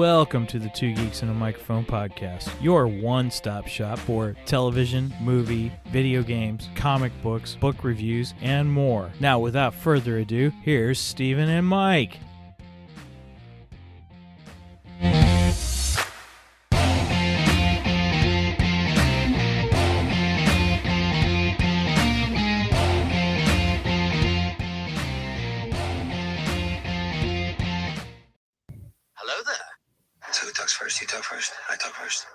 Welcome to the Two Geeks and a Microphone podcast, your one-stop shop for television, movie, video games, comic books, book reviews, and more. Now, without further ado, here's Steven and Mike. You talk first. I talk first.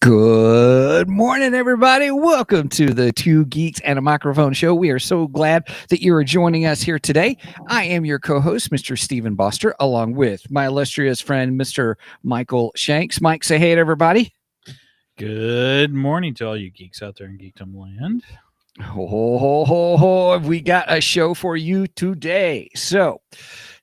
Good morning, everybody. Welcome to the Two Geeks and a Microphone show. We are so glad that you are joining us here today. I am your co-host, Mr. Stephen Boster, along with my illustrious friend, Mr. Michael Shanks. Mike, say hey to everybody. Good morning to all you geeks out there in Geekdom Land. We got a show for you today. So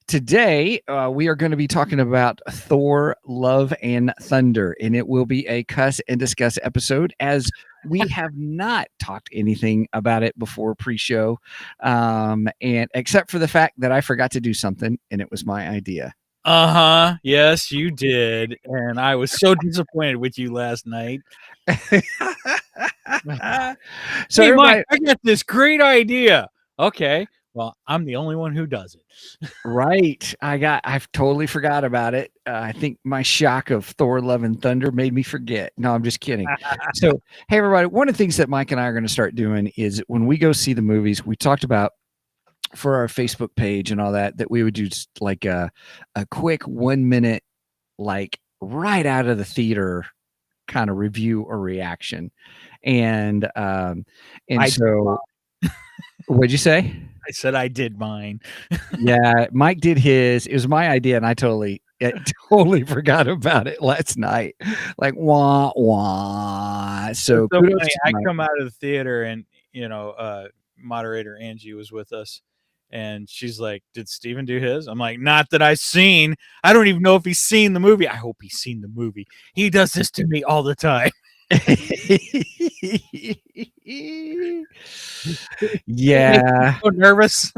today, we are going to be talking about Thor, Love, and Thunder, and it will be a Cuss and Discuss episode, as we have not talked anything about it before pre-show, and except for the fact that I forgot to do something, and it was my idea. Yes, you did, and I was so disappointed with you last night. So, hey, Mike, I got this great idea. Okay. Well, I'm the only one who does it. Right. I've totally forgot about it. I think my shock of Thor, Love, and Thunder made me forget. No, I'm just kidding. So, hey, everybody, one of the things that Mike and I are going to start doing is when we go see the movies, we talked about for our Facebook page and all that we would do just like a quick 1 minute, like right out of the theater kind of review or reaction. And so what'd you say? I said I did mine. Yeah, Mike did his. It was my idea, and I totally forgot about it last night. Like wah wah. So funny. I come out of the theater, and moderator Angie was with us, and she's like, "Did Steven do his?" I'm like, "Not that I've seen. I don't even know if he's seen the movie. I hope he's seen the movie. He does this to me all the time." Yeah. So nervous.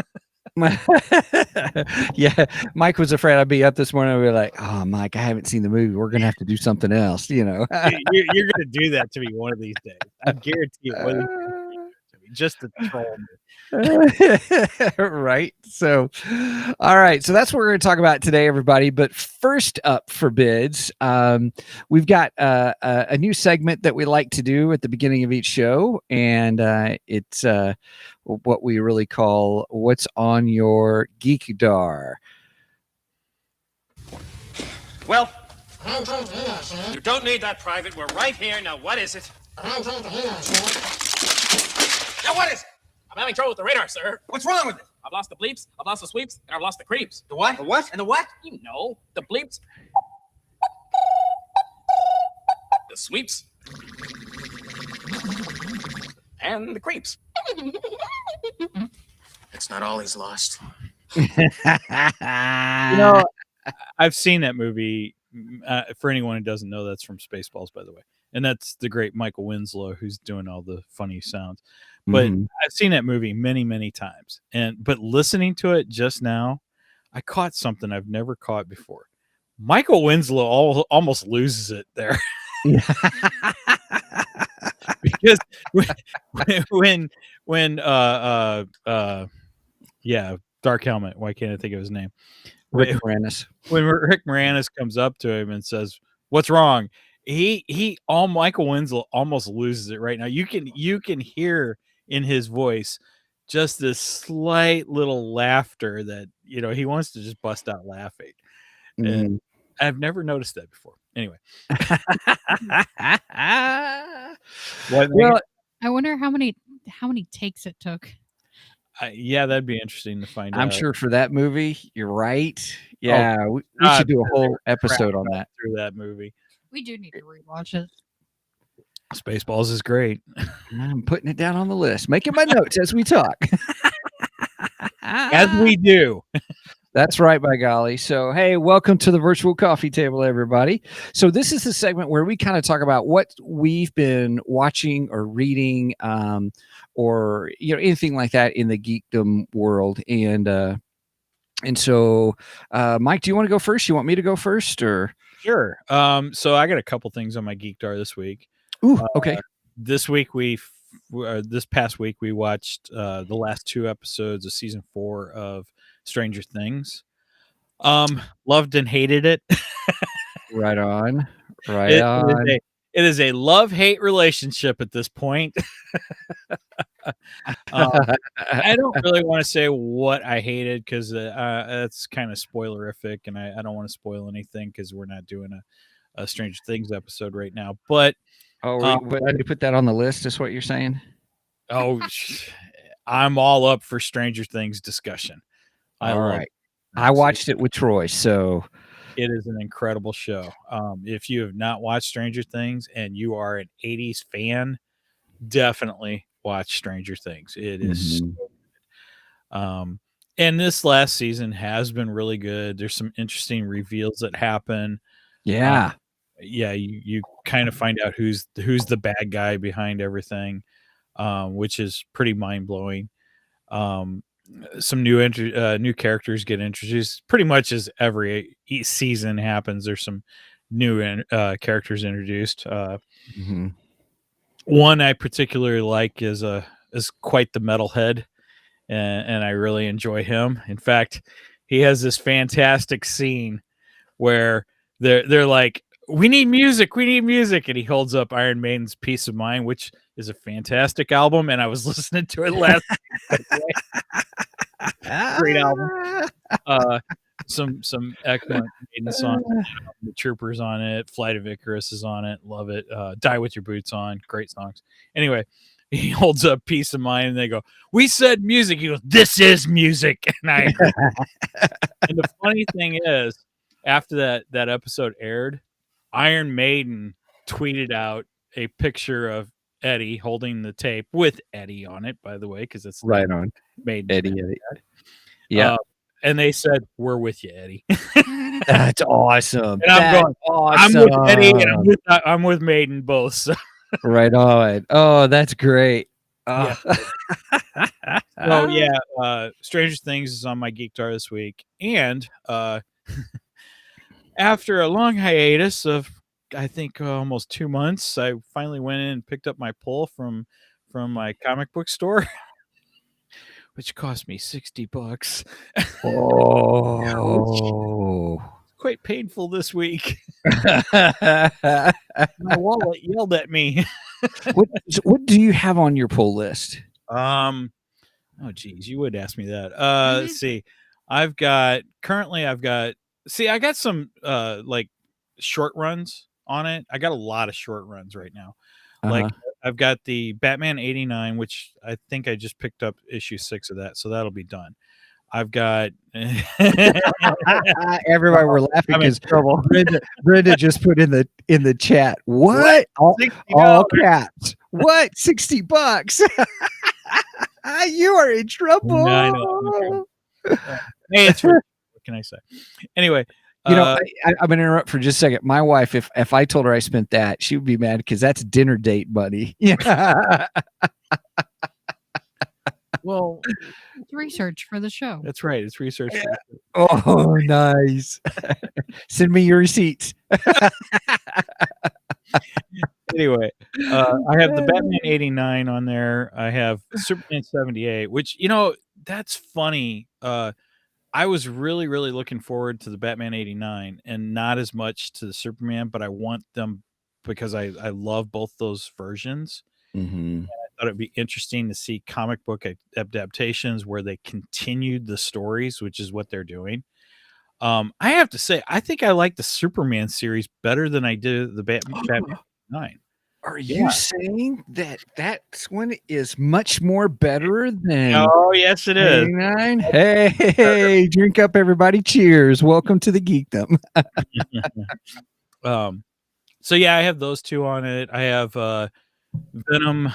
Yeah, Mike was afraid I'd be up this morning and be like, "Oh, Mike, I haven't seen the movie. We're gonna have to do something else." You're gonna do that to me one of these days. I guarantee it. Just to troll me. Right. So, all right. So that's what we're going to talk about today, everybody. But first up for bids, we've got a new segment that we like to do at the beginning of each show, and it's what we really call "What's on Your Geekdar." Well, you don't need that, Private. We're right here. Now, what is it? Now, what is it? I'm having trouble with the radar, sir. What's wrong with it? I've lost the bleeps, I've lost the sweeps, and I've lost the creeps. The what? The what? And the what? You know, the bleeps, the sweeps, and the creeps. It's not all he's lost. I've seen that movie. For anyone who doesn't know, that's from Spaceballs, by the way. And that's the great Michael Winslow who's doing all the funny sounds. But I've seen that movie many, many times. But listening to it just now, I caught something I've never caught before. Michael Winslow almost loses it there. Because when Dark Helmet, why can't I think of his name? Rick Moranis. When Rick Moranis comes up to him and says, "What's wrong?" Michael Winslow almost loses it right now. You can hear in his voice just this slight little laughter that he wants to just bust out laughing. And I've never noticed that before. Anyway. Well, I wonder how many takes it took. Yeah, that'd be interesting to find out. I'm sure for that movie, you're right. Yeah, we should do a whole episode on that. Through that movie. We do need to rewatch it. Spaceballs is great. I'm putting it down on the list, making my notes as we talk. As we do. That's right, by golly. So, hey, welcome to the virtual coffee table, everybody. So this is the segment where we kind of talk about what we've been watching or reading, or anything like that in the geekdom world. And so, Mike, do you want to go first? You want me to go first, or? Sure. So I got a couple things on my Geekdar this week. Ooh, okay. This past week we watched the last 2 episodes of season 4 of Stranger Things. Loved and hated it. Right on. Right It on. is a love-hate relationship at this point. I don't really want to say what I hated because that's kind of spoilerific, and I don't want to spoil anything because we're not doing a Stranger Things episode right now. But I need to put that on the list. Is what you're saying? I'm all up for Stranger Things discussion. All right. I watched it with Troy, so it is an incredible show. If you have not watched Stranger Things and you are an 80s fan, definitely watch Stranger Things. It is so good. And this last season has been really good. There's some interesting reveals that happen. Yeah. You kind of find out who's the bad guy behind everything, which is pretty mind-blowing. Some new characters get introduced pretty much as every season happens. There's some new characters introduced. One I particularly like is quite the metalhead, and I really enjoy him. In fact, he has this fantastic scene where they're like, we need music, and he holds up Iron Maiden's Peace of Mind, which is a fantastic album, and I was listening to it last great album. Some excellent Maiden songs. The Troopers on it, Flight of Icarus is on it, love it. Die With Your Boots On, great songs. Anyway, he holds up Peace of Mind, and they go, we said music. He goes, this is music. And I agree. And the funny thing is, after that episode aired, Iron Maiden tweeted out a picture of Eddie holding the tape with Eddie on it, by the way, because it's right on Maiden. Eddie. Yeah. And they said, we're with you, Eddie. That's awesome. And I'm going, awesome. I'm with Eddie and I'm with Maiden both. So. Right on. Oh, that's great. Yeah. Stranger Things is on my Geekdar this week. And after a long hiatus of, I think, almost 2 months, I finally went in and picked up my pull from my comic book store, which cost me $60. Oh, quite painful this week. My wallet yelled at me. What do you have on your pull list? Oh geez, you would ask me that. Let's see. I got some like short runs on it. I got a lot of short runs right now. Like I've got the Batman 89, which I think I just picked up issue 6 of that, so that'll be done. I've got everybody were laughing because Brenda just put in the chat. What? All caps. What? $60? You are in trouble. I know. Hey, it's what can I say? Anyway, I'm gonna interrupt for just a second. My wife, if I told her I spent that, she would be mad because that's dinner date money. Yeah. Well, it's research for the show. That's right. It's research. Yeah. Oh, nice. Send me your receipts. Anyway, I have the Batman 89 on there. I have Superman 78, which, that's funny. I was really, really looking forward to the Batman 89 and not as much to the Superman, but I want them because I love both those versions. Mm-hmm. I thought it'd be interesting to see comic book adaptations where they continued the stories, which is what they're doing. I have to say, I think I like the Superman series better than I did the Batman 9. Are you saying that one is much more better than? Oh, yes, it is. 89? Hey, drink up, everybody! Cheers! Welcome to the geekdom. So yeah, I have those 2 on it. I have Venom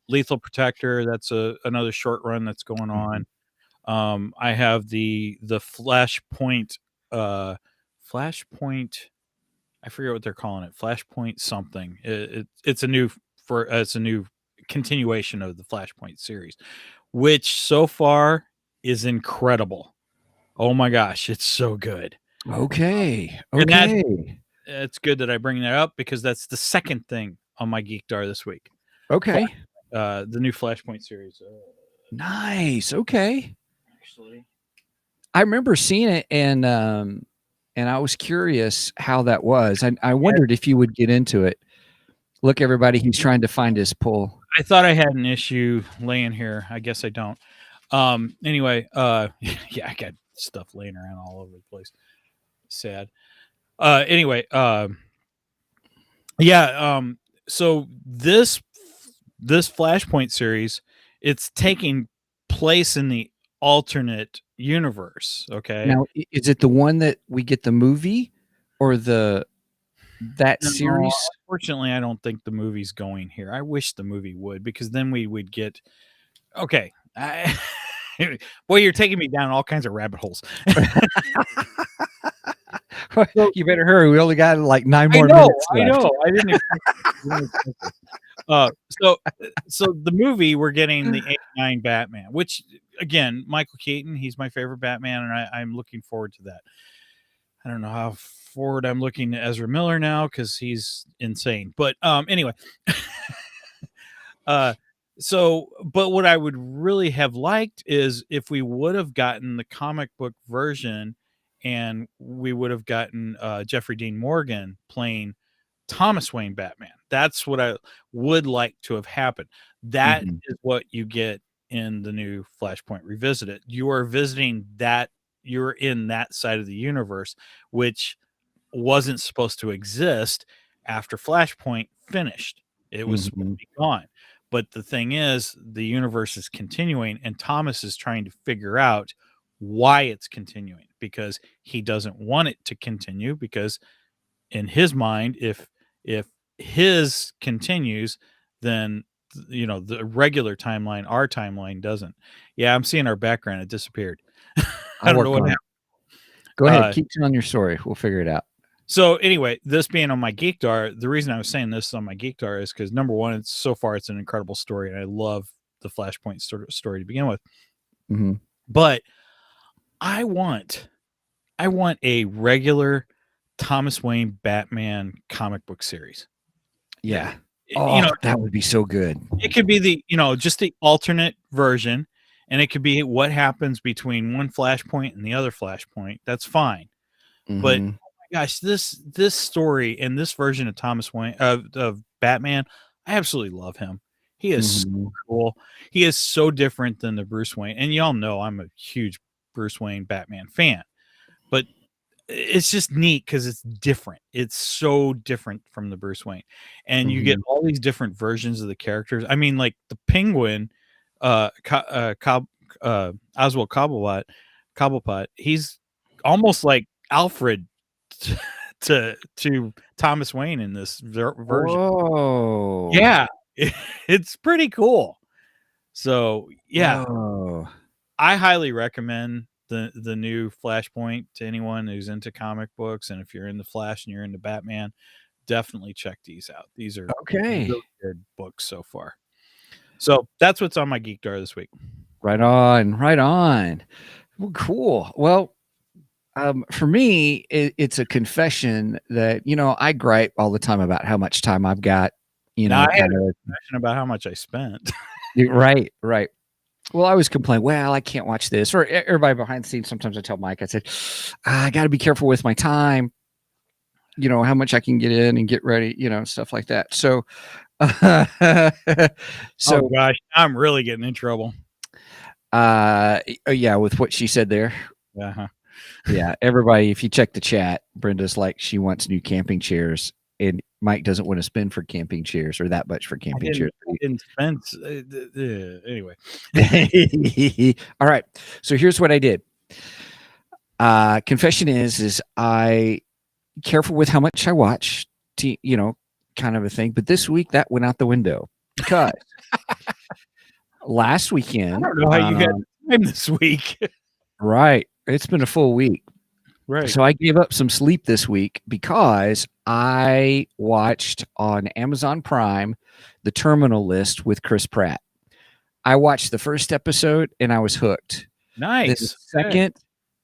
Lethal Protector. That's another short run that's going on. I have the Flashpoint. I forget what they're calling it. Flashpoint something. It's a new continuation of the Flashpoint series, which so far is incredible. Oh my gosh, it's so good. Okay. And that- Okay. It's good that I bring that up because that's the second thing on my Geekdar this week. Okay. The new Flashpoint series. Nice. Okay. Actually, I remember seeing it and I was curious how that was. I wondered if you would get into it. Look, everybody, he's trying to find his pull. I thought I had an issue laying here. I guess I don't. Anyway, yeah, I got stuff laying around all over the place. Sad. Anyway, yeah, so this Flashpoint series, it's taking place in the alternate universe, okay? Now, is it the one that we get the movie or that No, series? unfortunately, I don't think the movie's going here. I wish the movie would, because then we would get okay. Boy, you're taking me down all kinds of rabbit holes. You better hurry. We only got like 9 more I know, minutes left. I know. I didn't expect so the movie, we're getting the 89 Batman, which again, Michael Keaton, he's my favorite Batman, and I'm looking forward to that. I don't know how forward I'm looking to Ezra Miller now because he's insane. But anyway. But what I would really have liked is if we would have gotten the comic book version and we would have gotten Jeffrey Dean Morgan playing Thomas Wayne Batman. That's what I would like to have happened. That is what you get in the new Flashpoint Revisited. You are visiting that, you're in that side of the universe, which wasn't supposed to exist after Flashpoint finished. It was supposed to be gone. But the thing is, the universe is continuing, and Thomas is trying to figure out why it's continuing, because he doesn't want it to continue, because in his mind, if his continues, then the regular timeline, our timeline, doesn't. Yeah, I'm seeing our background. It disappeared. I don't know what happened. Go ahead, keep telling your story. We'll figure it out. So anyway, this being on my Geekdar, the reason I was saying this on my Geekdar is because number one, it's an incredible story, and I love the Flashpoint story to begin with. But I want a regular Thomas Wayne Batman comic book series. Yeah. Oh, that would be so good. It could be just the alternate version, and it could be what happens between one Flashpoint and the other Flashpoint. That's fine. But gosh, this story and this version of Thomas Wayne of Batman, I absolutely love him. He is so cool. He is so different than the Bruce Wayne, and y'all know I'm a huge Bruce Wayne Batman fan. But it's just neat because it's different. It's so different from the Bruce Wayne, and you get all these different versions of the characters. I mean, like the Penguin, Oswald Cobblepot. He's almost like Alfred to Thomas Wayne in this version. Whoa. Yeah, it's pretty cool. So yeah, I highly recommend the new Flashpoint to anyone who's into comic books, and if you're into Flash and you're into Batman, definitely check these out. These are really good books so far. So that's what's on my Geekdar this week. Right on. Well, cool. Well, for me, it's a confession that, I gripe all the time about how much time I've got, I had a confession about how much I spent. Right. Well, I always complain, well, I can't watch this. Or everybody behind the scenes, sometimes I tell Mike, I said, I got to be careful with my time, how much I can get in and get ready, stuff like that. So, oh gosh, I'm really getting in trouble. Yeah, with what she said there. Yeah, everybody, if you check the chat, Brenda's like, she wants new camping chairs, and Mike doesn't want to spend for camping chairs or that much for camping chairs. Anyway. All right. So here's what I did. Confession is I careful with how much I watch, kind of a thing. But this week that went out the window because last weekend. I don't know how you got time this week. Right. It's been a full week. Right. So I gave up some sleep this week because I watched on Amazon Prime The Terminal List with Chris Pratt. I watched the first episode and I was hooked. Nice. Then the second,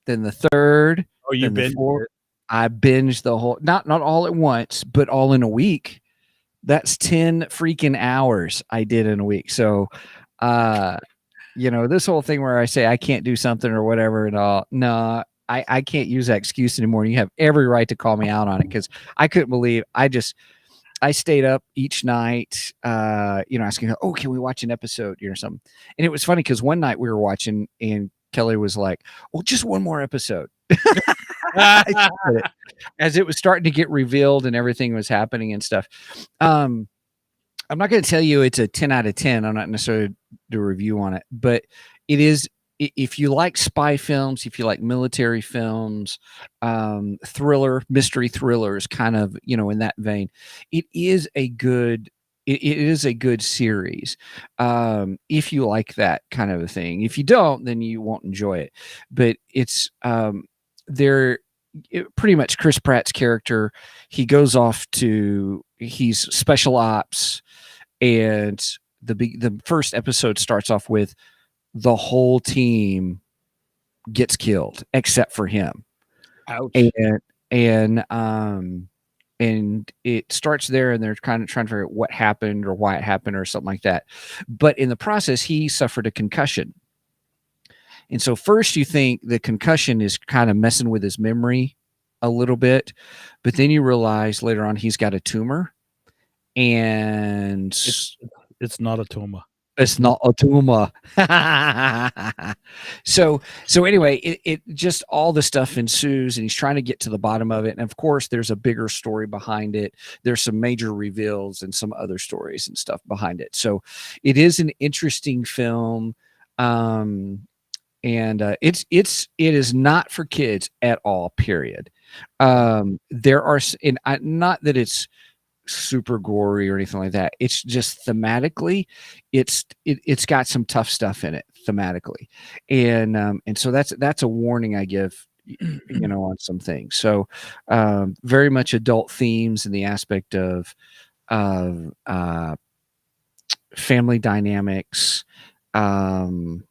then the third. Oh, you've been I binged the whole, not all at once, but all in a week. That's 10 freaking hours I did in a week. So, this whole thing where I say I can't do something or whatever and all, no, I can't use that excuse anymore. You have every right to call me out on it, because I couldn't believe I stayed up each night, asking, oh, can we watch an episode, something. And it was funny because one night we were watching and Kelly was like, well, just one more episode. As it was starting to get revealed and everything was happening and stuff. I'm not going to tell you it's a 10 out of 10. I'm not necessarily do a review on it, but it is, if you like spy films, if you like military films, mystery thrillers, kind of, in that vein, it is a good series. If you like that kind of a thing. If you don't, then you won't enjoy it. But it's pretty much Chris Pratt's character. He goes off he's special ops, and the first episode starts off with the whole team gets killed except for him. Ouch. And it starts there, and they're kind of trying to figure out what happened or why it happened or something like that. But in the process, he suffered a concussion. And so first you think the concussion is kind of messing with his memory a little bit, but then you realize later on he's got a tumor, and it's not a tumor. It's not a tumor. So anyway, it just all the stuff ensues, and he's trying to get to the bottom of it. And of course, there's a bigger story behind it. There's some major reveals and some other stories and stuff behind it. So it is an interesting film. And it is not for kids at all, period. There are, not that it's super gory or anything like that. It's just thematically, it's got some tough stuff in it thematically. And so that's a warning I give, on some things. So, very much adult themes in the aspect of family dynamics, and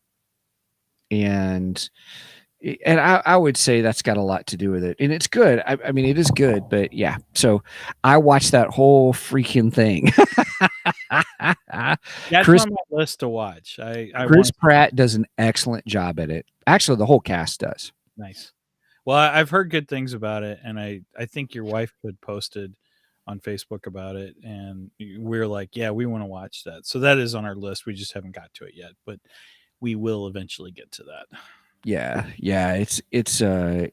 I would say that's got a lot to do with it, and it's good. I mean, it is good, but yeah. So I watched that whole freaking thing. That's on my list to watch. Chris Pratt does an excellent job at it. Actually, the whole cast does. Nice. Well, I've heard good things about it, and I think your wife had posted on Facebook about it, and we're like, yeah, we want to watch that. So that is on our list. We just haven't got to it yet, but we will eventually get to that. Yeah, it's good.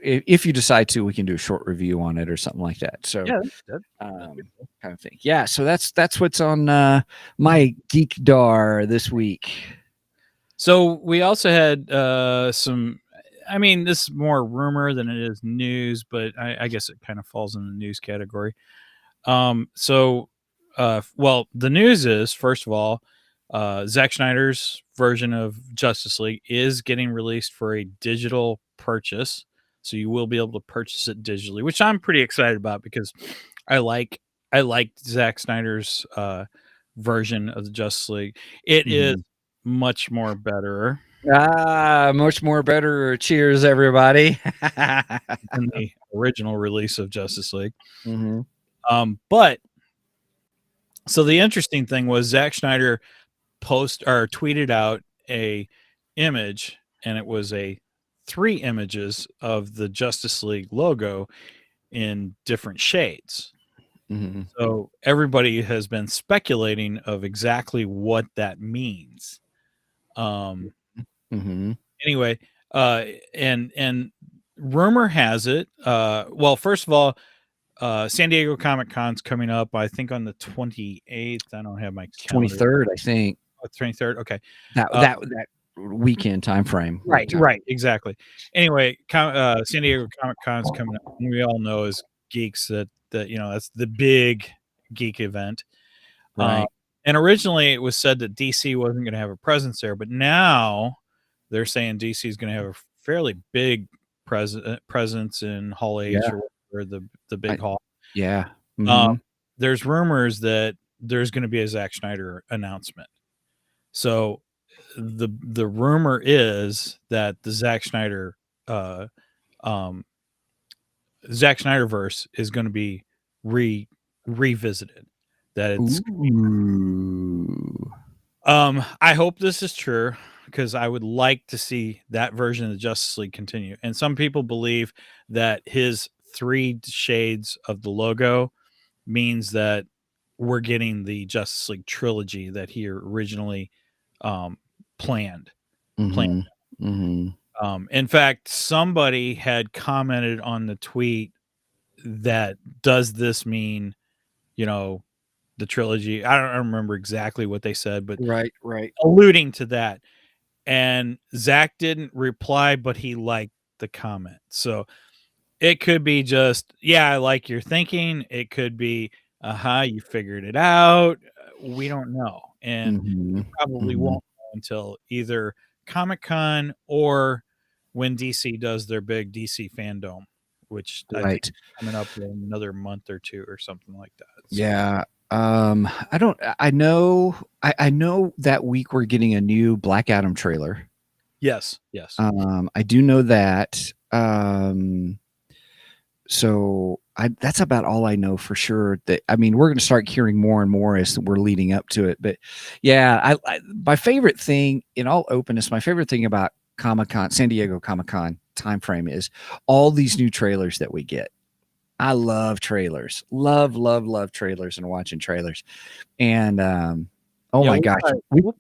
If you decide to, we can do a short review on it or something like that. So yeah, kind of thing. Yeah, so that's what's on my Geekdar this week. So we also had some. I mean, this is more rumor than it is news, but I guess it kind of falls in the news category. Well, the news is, first of all, Zack Snyder's version of Justice League is getting released for a digital purchase. So you will be able to purchase it digitally, which I'm pretty excited about because I like Zack Snyder's version of the Justice League. It is much more better. Much more better. Cheers, everybody. Than the original release of Justice League. But so the interesting thing was Zack Snyder tweeted out a image, and it was 3 images of the Justice League logo in different shades. So everybody has been speculating of exactly what that means. Anyway, and rumor has it, well, first of all, San Diego Comic-Con's coming up, I think, on the 28th. I don't have my calendar. 23rd, I think. 23rd. Okay. That weekend time frame. Right, exactly. Anyway, San Diego Comic-Con's coming up. And we all know as geeks that that's the big geek event. Right. And originally it was said that DC wasn't going to have a presence there, but now they're saying DC is going to have a fairly big presence in Hall H or the big hall. Yeah. There's rumors that there's going to be a Zack Snyder announcement. So the rumor is that the Zack Snyder Zack Snyderverse is going to be revisited. That it's Ooh. I hope this is true because I would like to see that version of the Justice League continue. And some people believe that his 3 shades of the logo means that we're getting the Justice League trilogy that he originally planned. Mm-hmm. In fact, somebody had commented on the tweet that does this mean, the trilogy? I don't remember exactly what they said, but Right. alluding to that. And Zach didn't reply, but he liked the comment. So it could be just, yeah, I like your thinking. It could be, you figured it out. We don't know. And we probably won't know until either Comic-Con or when DC does their big DC fandom, which I think is coming up in another month or 2 or something like that. So. Yeah. I know that week we're getting a new Black Adam trailer. Yes. I do know that. So that's about all I know for sure. That, I mean, we're going to start hearing more and more as we're leading up to it. But yeah, my favorite thing, in all openness, my favorite thing about Comic-Con, San Diego Comic-Con timeframe is all these new trailers that we get. I love trailers. Love trailers and watching trailers. And my gosh,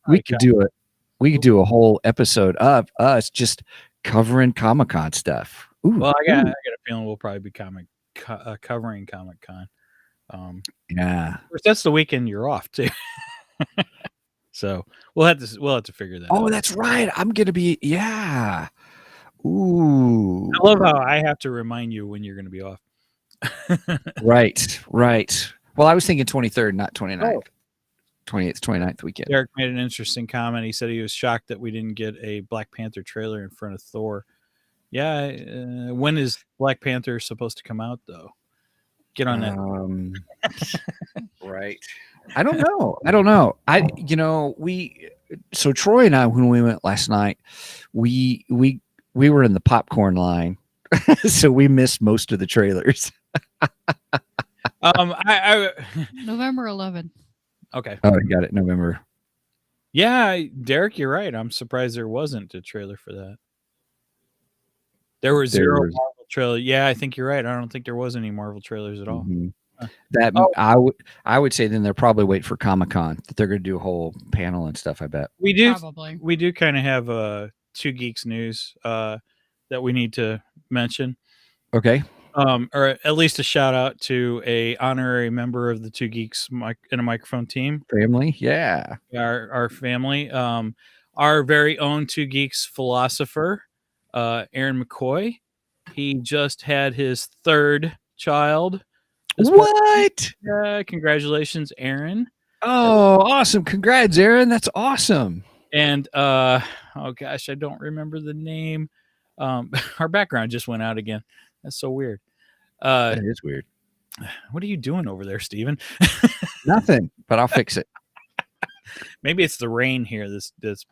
we could do it. We could do a whole episode of us just covering Comic-Con stuff. Ooh, well, I got a feeling we'll probably be covering Comic-Con. Yeah. Of course, that's the weekend you're off too. So we'll have to figure that out. Oh, that's right. I'm gonna be Ooh. I love how I have to remind you when you're gonna be off. Right. Well, I was thinking 23rd, not 29th. 28th, 29th weekend. Derek made an interesting comment. He said he was shocked that we didn't get a Black Panther trailer in front of Thor. Yeah, when is Black Panther supposed to come out, though? Get on that. Right. I don't know. So Troy and I, when we went last night, we were in the popcorn line, so we missed most of the trailers. November 11th. Okay. Oh, got it. November. Yeah, Derek, you're right. I'm surprised there wasn't a trailer for that. There were zero Marvel trailers. Yeah, I think you're right. I don't think there was any Marvel trailers at all. Mm-hmm. I would say then they're probably waiting for Comic-Con that they're going to do a whole panel and stuff. I bet we do. Probably. We do kind of have Two Geeks news that we need to mention. Okay. Or at least a shout out to a honorary member of the Two Geeks in a Microphone team family. Yeah, our family. Our very own Two Geeks philosopher, Aaron McCoy. He just had his 3rd child. What? Congratulations, Aaron. Oh, awesome. Congrats, Aaron. That's awesome. And oh gosh, I don't remember the name. Our background just went out again. That's so weird. That is weird. What are you doing over there, Steven? Nothing, but I'll fix it. Maybe it's the rain here that's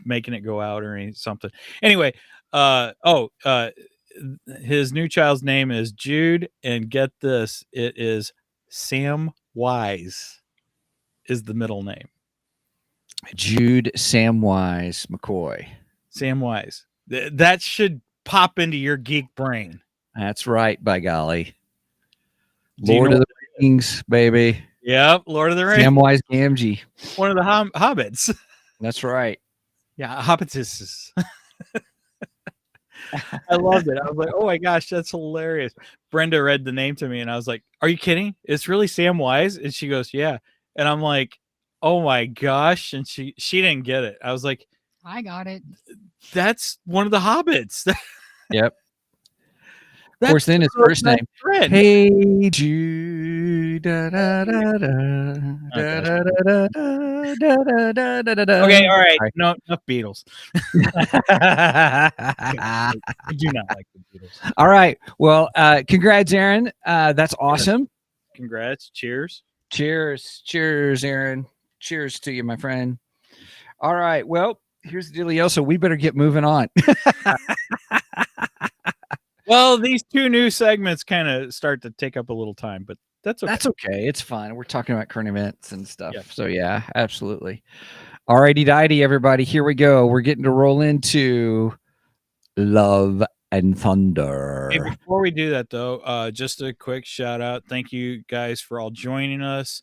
making it go out or something. Anyway, his new child's name is Jude, and get this, it is Sam Wise is the middle name. Jude Samwise McCoy. Sam Wise. That should pop into your geek brain. That's right, by golly. Lord of the Rings, baby. Yep, Lord of the Rings. Samwise Gamgee. One of the hobbits. That's right. Yeah, hobbitesses. I loved it. I was like, oh my gosh, that's hilarious. Brenda read the name to me and I was like, are you kidding? It's really Sam Wise? And she goes, yeah. And I'm like, oh my gosh. And she didn't get it. I was like, I got it. That's one of the hobbits. Yep. Of course, then his first name. Hey Jude. Okay, all right. No, enough Beatles. I do not like the Beatles. All right. Well, congrats, Aaron. That's awesome. Congrats. Cheers. Cheers, Aaron. Cheers to you, my friend. All right. Well, here's the dealio. So we better get moving on. Well, these two new segments kind of start to take up a little time, but that's okay. That's okay. It's fine. We're talking about current events and stuff. Yeah. So yeah, absolutely. Alrighty, dighty, everybody. Here we go. We're getting to roll into Love and Thunder. Hey, before we do that, though, just a quick shout out. Thank you guys for all joining us.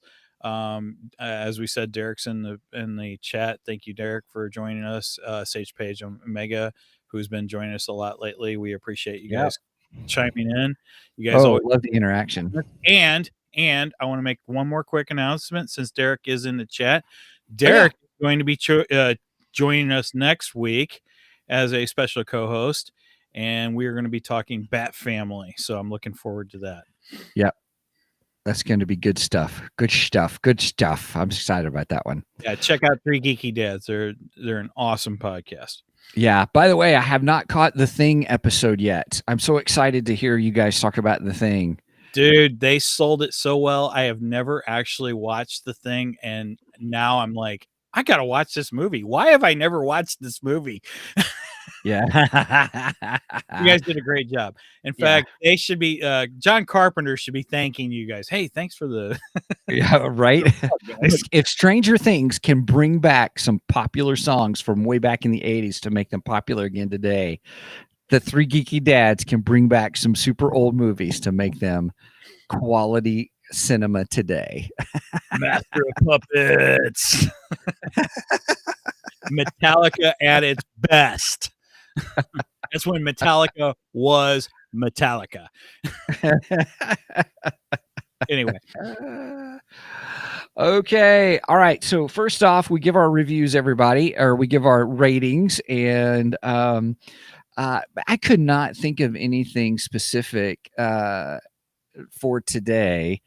As we said, Derek's in the chat. Thank you, Derek, for joining us. Sage Page Omega, who's been joining us a lot lately. We appreciate you guys chiming in. You guys always love the interaction. And I want to make one more quick announcement since Derek is in the chat. Derek is going to be joining us next week as a special co-host, and we are going to be talking Bat Family. So I'm looking forward to that. Yep. That's going to be good stuff. Good stuff. Good stuff. I'm excited about that one. Yeah, check out Three Geeky Dads. They're an awesome podcast. Yeah. By the way, I have not caught the Thing episode yet. I'm so excited to hear you guys talk about the Thing. Dude, they sold it so well. I have never actually watched the Thing, and now I'm like, I gotta watch this movie. Why have I never watched this movie? Yeah. You guys did a great job. In fact, they should be John Carpenter should be thanking you guys. Hey, thanks for the yeah, right. If Stranger Things can bring back some popular songs from way back in the 80s to make them popular again today, the Three Geeky Dads can bring back some super old movies to make them quality cinema today. Master of Puppets. Metallica at its best. That's when Metallica was Metallica. Anyway. Okay. All right. So first off, we give our reviews, everybody, or we give our ratings, and I could not think of anything specific for today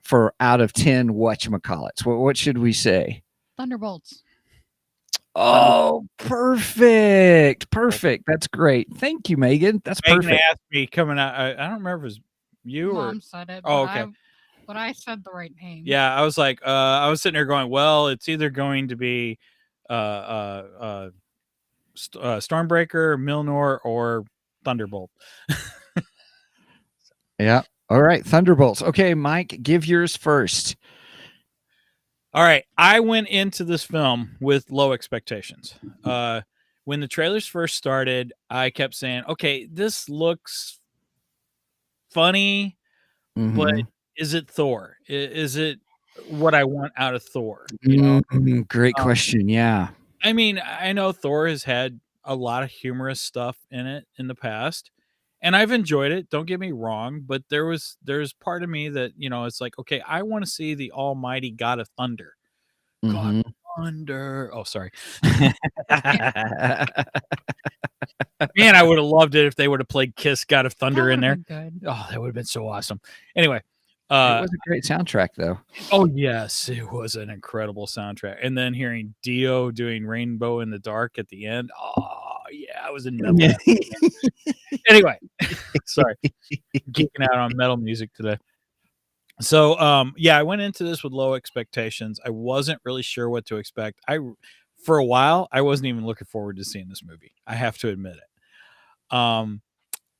for out of 10 whatchamacallits. What should we say? Thunderbolts. Oh, perfect. That's great. Thank you, Megan. That's Megan perfect. asked me coming out. I don't remember if it was you Mom or said it. Oh, okay. But I said the right name. Yeah, I was like, I was sitting there going, well, it's either going to be Stormbreaker, Milnor, or Thunderbolt. Yeah. All right. Thunderbolts. Okay, Mike, give yours first. All right. I went into this film with low expectations. When the trailers first started, I kept saying, okay, this looks funny, but is it Thor? Is it what I want out of Thor? You know? Great question. Yeah. I mean, I know Thor has had a lot of humorous stuff in it in the past, and I've enjoyed it. Don't get me wrong, but there's part of me that, you know, it's like, okay, I want to see the almighty God of Thunder. God of Thunder. Oh, sorry. Man, I would have loved it if they would have played Kiss God of Thunder in there. Oh, that would have been so awesome. Anyway. It was a great soundtrack, though. Oh, yes. It was an incredible soundtrack. And then hearing Dio doing Rainbow in the Dark at the end. Oh, yeah. I was in metal. Anyway. Sorry. Geeking out on metal music today. So, I went into this with low expectations. I wasn't really sure what to expect. For a while, I wasn't even looking forward to seeing this movie. I have to admit it. And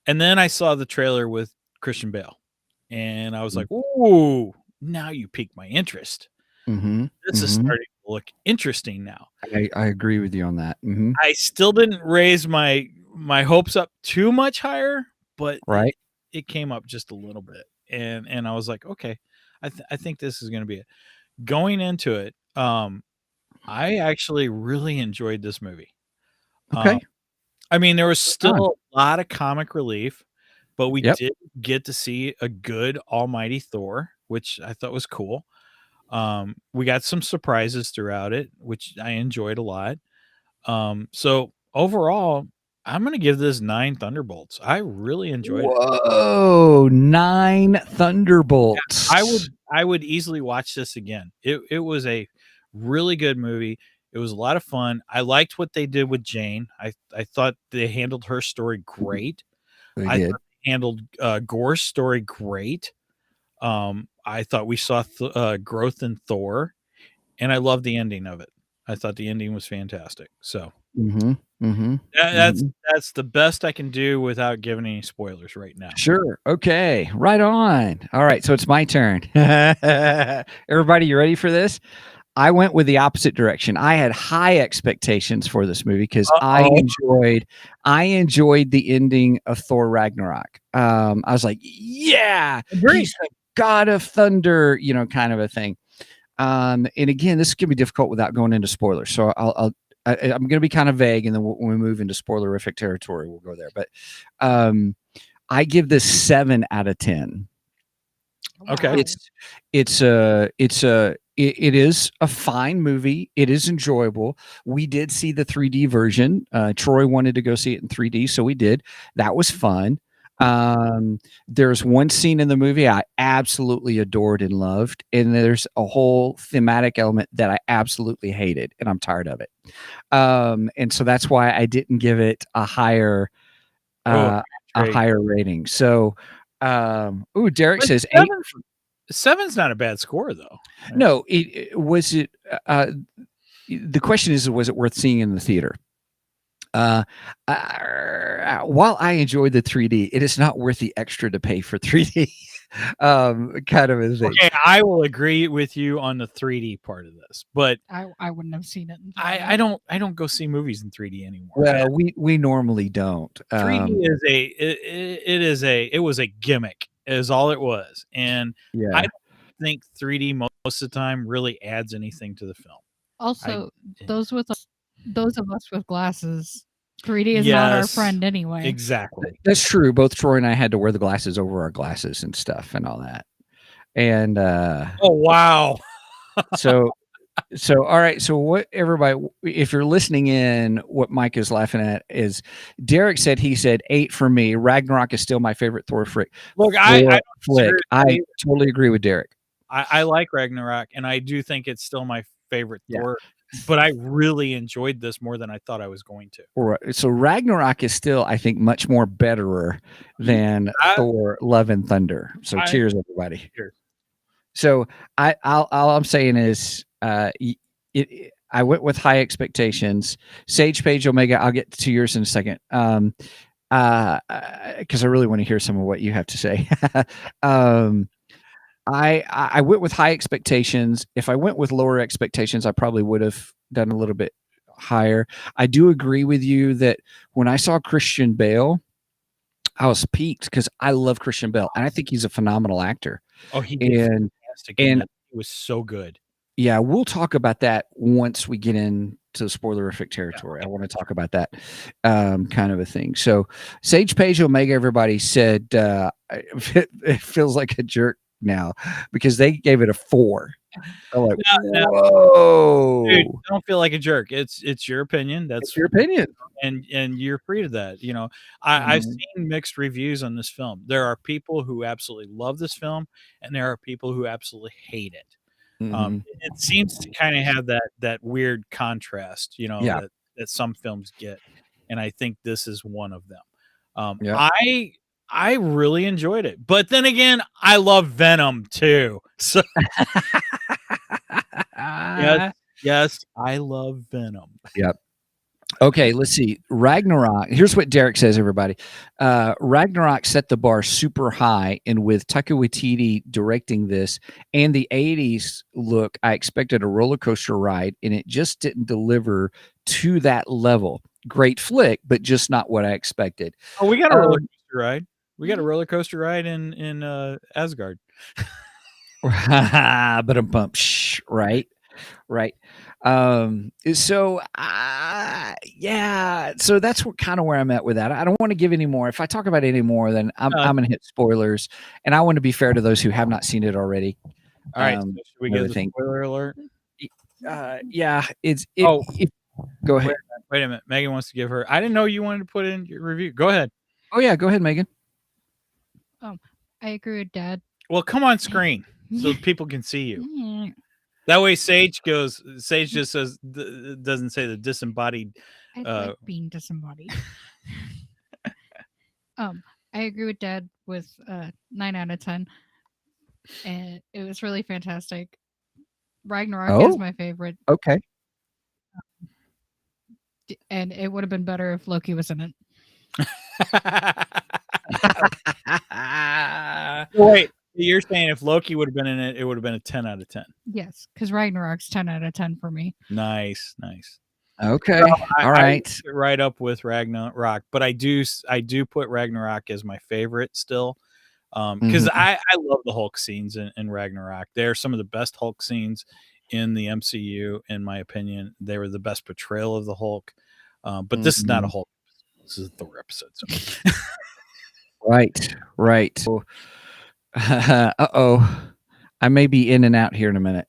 then I saw the trailer with Christian Bale. And I was like, ooh, now you piqued my interest. This is starting to look interesting now. I agree with you on that. I still didn't raise my hopes up too much higher, but it came up just a little bit. And I was like, okay, I think this is going to be it. Going into it, I actually really enjoyed this movie. Okay. I mean, there was still a lot of comic relief. But we did get to see a good almighty Thor, which I thought was cool. We got some surprises throughout it, which I enjoyed a lot. So overall, I'm going to give this 9 Thunderbolts. I really enjoyed it. Whoa, 9 Thunderbolts. Yeah, I would easily watch this again. It was a really good movie. It was a lot of fun. I liked what they did with Jane. I thought they handled her story great. They did. Handled Gore's story great. I thought we saw growth in Thor, and I loved the ending of it. I thought the ending was fantastic. So That's the best I can do without giving any spoilers right now. Sure. Okay. Right on. All right. So it's my turn. Everybody, you ready for this? I went with the opposite direction. I had high expectations for this movie because I enjoyed the ending of Thor Ragnarok. I was like, yeah, he's the god of thunder, kind of a thing. And again, this can be difficult without going into spoilers. So I'm going to be kind of vague, and then when we move into spoilerific territory, we'll go there. But I give this 7 out of 10. Okay. It is a fine movie. It is enjoyable. We did see the 3D version. Troy wanted to go see it in 3D, so we did. That was fun. There's one scene in the movie I absolutely adored and loved, and there's a whole thematic element that I absolutely hated, and I'm tired of it. And so that's why I didn't give it a higher rating. So, Derek says 8. 7's not a bad score, though. No, was it. The question is, was it worth seeing in the theater? While I enjoyed the 3D, it is not worth the extra to pay for 3D. Kind of a thing. Okay, I will agree with you on the 3D part of this, but I wouldn't have seen it. I don't go see movies in 3D anymore. Well, we normally don't. 3D it was a gimmick, is all it was, and I don't think 3D most of the time really adds anything to the film. Also, those of us with glasses, 3D is not our friend anyway. Exactly. That's true. Both Troy and I had to wear the glasses over our glasses and stuff and all that. And oh wow. So all right. So what everybody, if you're listening in, what Mike is laughing at is Derek said 8 for me. Ragnarok is still my favorite Thor flick. Look, I totally agree with Derek. I like Ragnarok, and I do think it's still my favorite Thor. But I really enjoyed this more than I thought I was going to. Right. So Ragnarok is still, I think, much more betterer than Thor: Love and Thunder. So cheers, everybody. Cheers. So all I'm saying is, I went with high expectations. Sage Page Omega, I'll get to yours in a second. Because I really want to hear some of what you have to say. I went with high expectations. If I went with lower expectations, I probably would have done a little bit higher. I do agree with you that when I saw Christian Bale, I was piqued because I love Christian Bale and I think he's a phenomenal actor. Oh, he did fantastic. And it was so good. Yeah, we'll talk about that once we get into the spoilerific territory. I want to talk about that kind of a thing. So Sage Page Omega, everybody said it feels like a jerk now because they gave it a 4. I'm like, whoa, dude, don't feel like a jerk. It's your opinion. That's your opinion, and you're free to that. I've seen mixed reviews on this film. There are people who absolutely love this film, and there are people who absolutely hate it. It seems to kind of have that weird contrast, that some films get, and I think this is one of them. I really enjoyed it, but then again, I love Venom too. So yes, I love Venom. Yep. Okay, let's see. Ragnarok. Here's what Derek says, everybody. Ragnarok set the bar super high, and with Taika Waititi directing this and the 80s look, I expected a roller coaster ride, and it just didn't deliver to that level. Great flick, but just not what I expected. Oh, we got a roller coaster ride. We got a roller coaster ride in Asgard. But a bump, right. So that's kind of where I'm at with that. I don't want to give any more. If I talk about it any more, then I'm going to hit spoilers, and I want to be fair to those who have not seen it already. All right, so should we give the spoiler alert? Go ahead. Wait a minute. Megan wants to give her. I didn't know you wanted to put in your review. Go ahead. Oh yeah, go ahead, Megan. I agree with Dad. Well, come on screen so people can see you. That way, Sage just says, doesn't say the disembodied. I like being disembodied. I agree with Dad with 9 out of 10. And it was really fantastic. Ragnarok is my favorite. Okay. and it would have been better if Loki was in it. Wait, you're saying if Loki would have been in it, it would have been a 10 out of 10. Yes, because Ragnarok's 10 out of 10 for me. Nice. Okay. All All right. right up with Ragnarok, but I do put Ragnarok as my favorite still. Because I love the Hulk scenes in Ragnarok. They're some of the best Hulk scenes in the MCU, in my opinion. They were the best portrayal of the Hulk. But this is not a Hulk. This is a Thor episode. So. Right. So, uh-oh. I may be in and out here in a minute.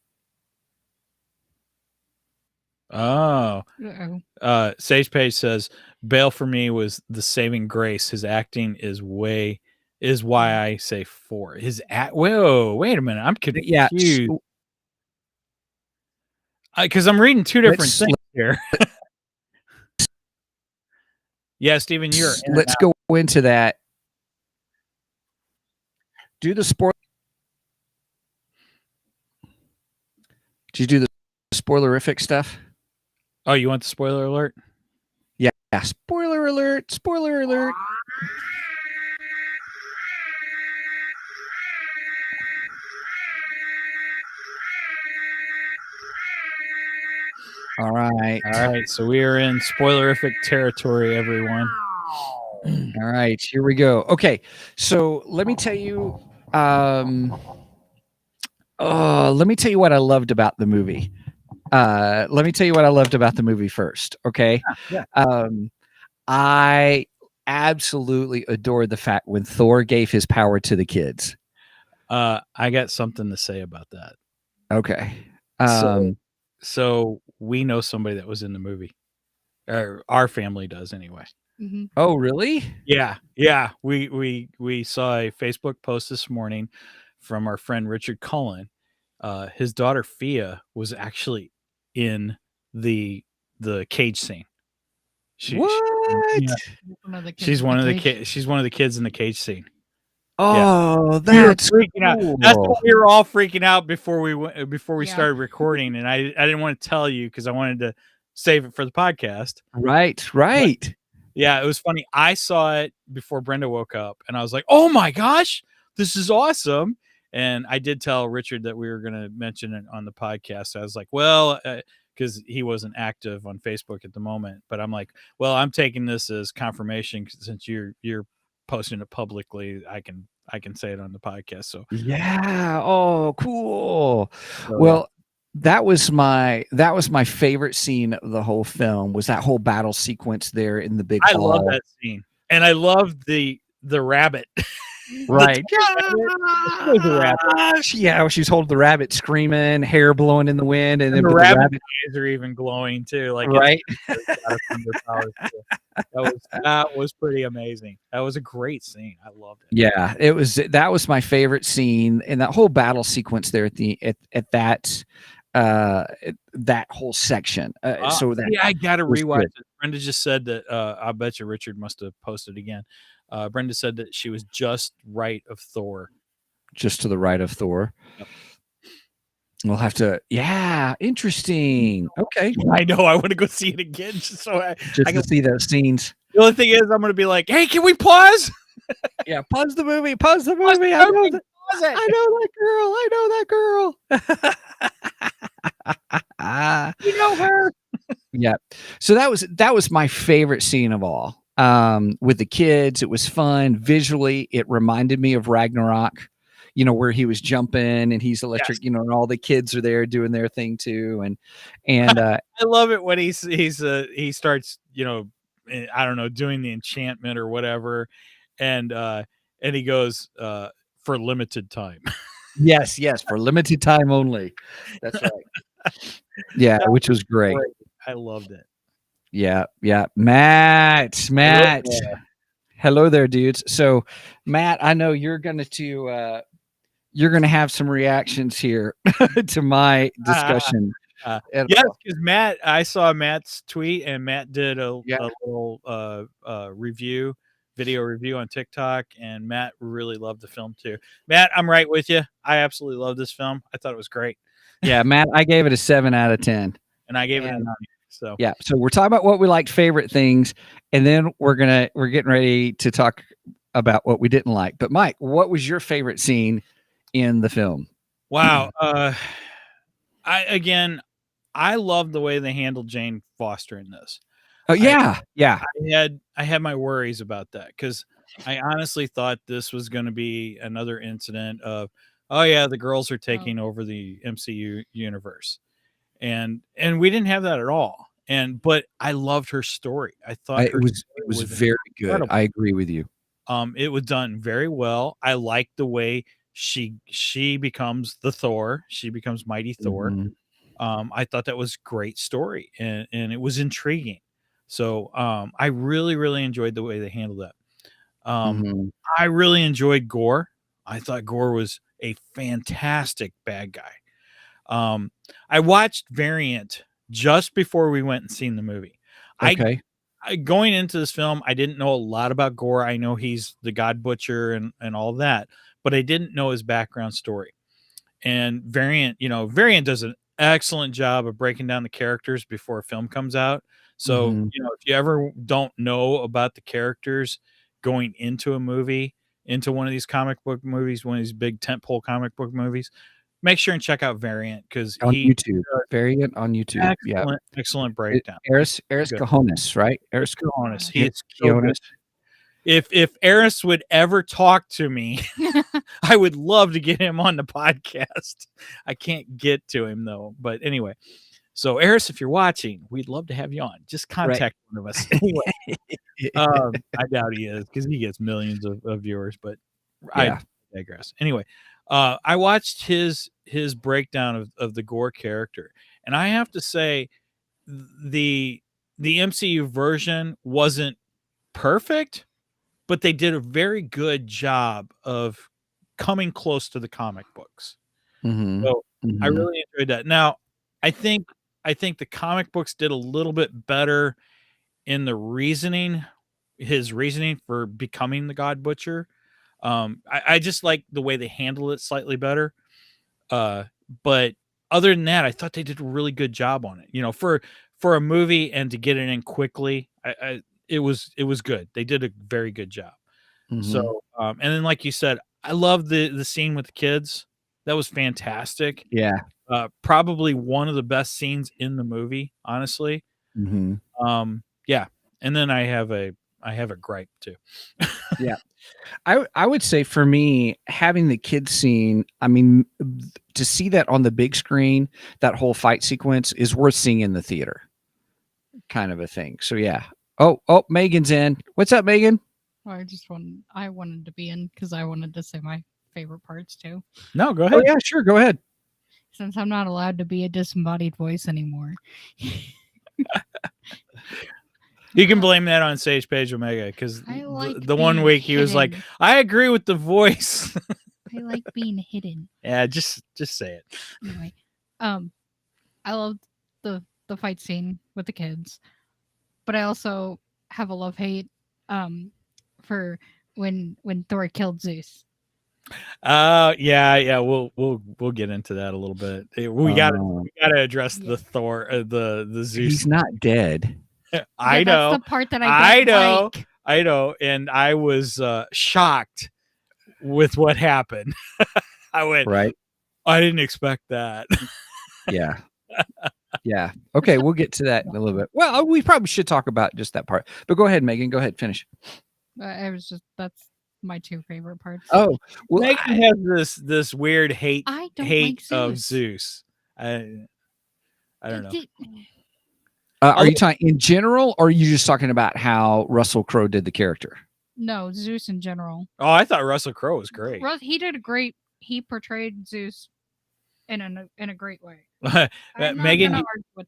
Oh. Uh-oh. Sage Page says Bale for me was the saving grace. His acting is why I say 4. His whoa, wait a minute. I'm confused. Yeah. Because I'm reading two different things here. Yeah, Steven, let's go into that. Do the spoiler. Did you do the spoilerific stuff? Oh, you want the spoiler alert? Yeah. Spoiler alert. Spoiler alert. All right. So we are in spoilerific territory, everyone. All right, here we go. Okay, so let me tell you. Let me tell you what I loved about the movie. Let me tell you what I loved about the movie first. Okay. Yeah. I absolutely adored the fact when Thor gave his power to the kids. I got something to say about that. Okay. So we know somebody that was in the movie. Or our family does anyway. Mm-hmm. Oh, really? Yeah. We saw a Facebook post this morning from our friend Richard Cullen. His daughter Fia was actually in the cage scene. What? She's one of the kids. She's one of the kids in the cage scene. Oh, that's freaking out. cool. That's what we were all freaking out before we started recording, and I didn't want to tell you because I wanted to save it for the podcast. Right. But, yeah, it was funny. I saw it before Brenda woke up, and I was like, "Oh my gosh, this is awesome!" And I did tell Richard that we were going to mention it on the podcast. I was like, "Well," because he wasn't active on Facebook at the moment, but I'm like, "Well, I'm taking this as confirmation since you're posting it publicly. I can say it on the podcast." So yeah. Oh, cool. Well, that was my favorite scene of the whole film. Was that whole battle sequence there in the big hall. love that scene, and I love the rabbit. Right. Yeah, she's holding the rabbit, screaming, hair blowing in the wind, and then the rabbit eyes are even glowing too. Like right. That was pretty amazing. That was a great scene. I loved it. Yeah, that was my favorite scene, and that whole battle sequence there at that whole section. So that I gotta rewatch it. Brenda just said that. I bet you Richard must have posted again. Brenda said that she was just right of Thor. Just to the right of Thor. Yep. We'll have to. Yeah, interesting. Okay, I know. I want to go see it again just to see those scenes. The only thing is, I'm going to be like, "Hey, can we pause?" Yeah, pause the movie. Pause the movie. I know that girl. You know her. Yeah. So that was my favorite scene of all. With the kids, it was fun. Visually, it reminded me of Ragnarok, where he was jumping and he's electric, yes. And all the kids are there doing their thing too. And I love it when he starts, I don't know, doing the enchantment or whatever. And he goes, for limited time. Yes. For limited time only. That's right. Yeah. Which was great. I loved it. Yeah. Matt. Hello there, dudes. So, Matt, I know you're going to have some reactions here to my discussion. Yes, because Matt, I saw Matt's tweet, and Matt did a little video review on TikTok, and Matt really loved the film too. Matt, I'm right with you. I absolutely love this film. I thought it was great. Yeah, Matt, I gave it a 7 out of 10. And I gave it a 9. So Yeah. So we're talking about what we liked, favorite things, and then we're getting ready to talk about what we didn't like. But Mike, what was your favorite scene in the film? wow. I love the way they handled Jane Foster in this. Oh yeah, yeah. I had my worries about that because I honestly thought this was going to be another incident of, oh yeah, the girls are taking over the MCU universe, and we didn't have that at all. But I loved her story. I thought It was very good. incredible. I agree with you. It was done very well. I like the way she becomes the Thor. She becomes Mighty Thor. Mhm. I thought that was great story and it was intriguing. So I really, really enjoyed the way they handled that. Mhm. I really enjoyed Gore. I thought Gore was a fantastic bad guy. I watched Variant just before we went and seen the movie. Okay. Going into this film, I didn't know a lot about Gore. I know he's the God Butcher and all that, but I didn't know his background story. And Variant does an excellent job of breaking down the characters before a film comes out. So, Mhm. if you ever don't know about the characters going into a movie, into one of these comic book movies, one of these big tentpole comic book movies, make sure and check out Variant because On he YouTube. Variant on YouTube. Yeah. excellent breakdown. Eris Good. Cajones, right? Eris Cajones. Yeah, He is so good. If Eris would ever talk to me, I would love to get him on the podcast. I can't get to him though. But anyway, so Eris, if you're watching, we'd love to have you on. Just contact one of us. Anyway, I doubt he is because he gets millions of viewers. But Yeah. I digress. Anyway, I watched his breakdown of the Gore character, and I have to say, the MCU version wasn't perfect, but they did a very good job of coming close to the comic books. Mhm. So I Mhm. really enjoyed that. Now, I think the comic books did a little bit better in his reasoning for becoming the God Butcher. I just like the way they handle it slightly better. But other than that, I thought they did a really good job on it. For a movie and to get it in quickly, it was good. They did a very good job. Mhm. So, and then like you said, I love the scene with the kids. That was fantastic. Yeah. Probably one of the best scenes in the movie, honestly. Mhm. Yeah. And then I have a gripe too. Yeah. I would say for me, having the kids scene, I mean, to see that on the big screen, that whole fight sequence is worth seeing in the theater, kind of a thing. So yeah. Oh, Megan's in. What's up, Megan? Well, I wanted to be in because I wanted to say my favorite parts too. No, go ahead. Oh yeah, sure, go ahead. Since I'm not allowed to be a disembodied voice anymore. You can blame that on Sage Page Omega because like the one being week he was like, hidden. I agree with the voice. I like being hidden. Yeah, just say it. Anyway, I love the fight scene with the kids, but I also have a love-hate for when Thor killed Zeus. Yeah, we'll get into that a little bit. We gotta address the Thor, the Zeus. He's not dead. I know. That's the part that I don't like. I know, and I was shocked with what happened. I went, right. I didn't expect that. Yeah. Yeah. Okay, we'll get to that in a little bit. Well, we probably should talk about just that part. But go ahead, Megan. Go ahead, finish. That's my two favorite parts. Oh, well, Megan has this weird hate like of Zeus. I don't know. Are you talking in general, or are you just talking about how Russell Crowe did the character? No, Zeus in general. Oh, I thought Russell Crowe was great. He portrayed Zeus in a great way. Megan,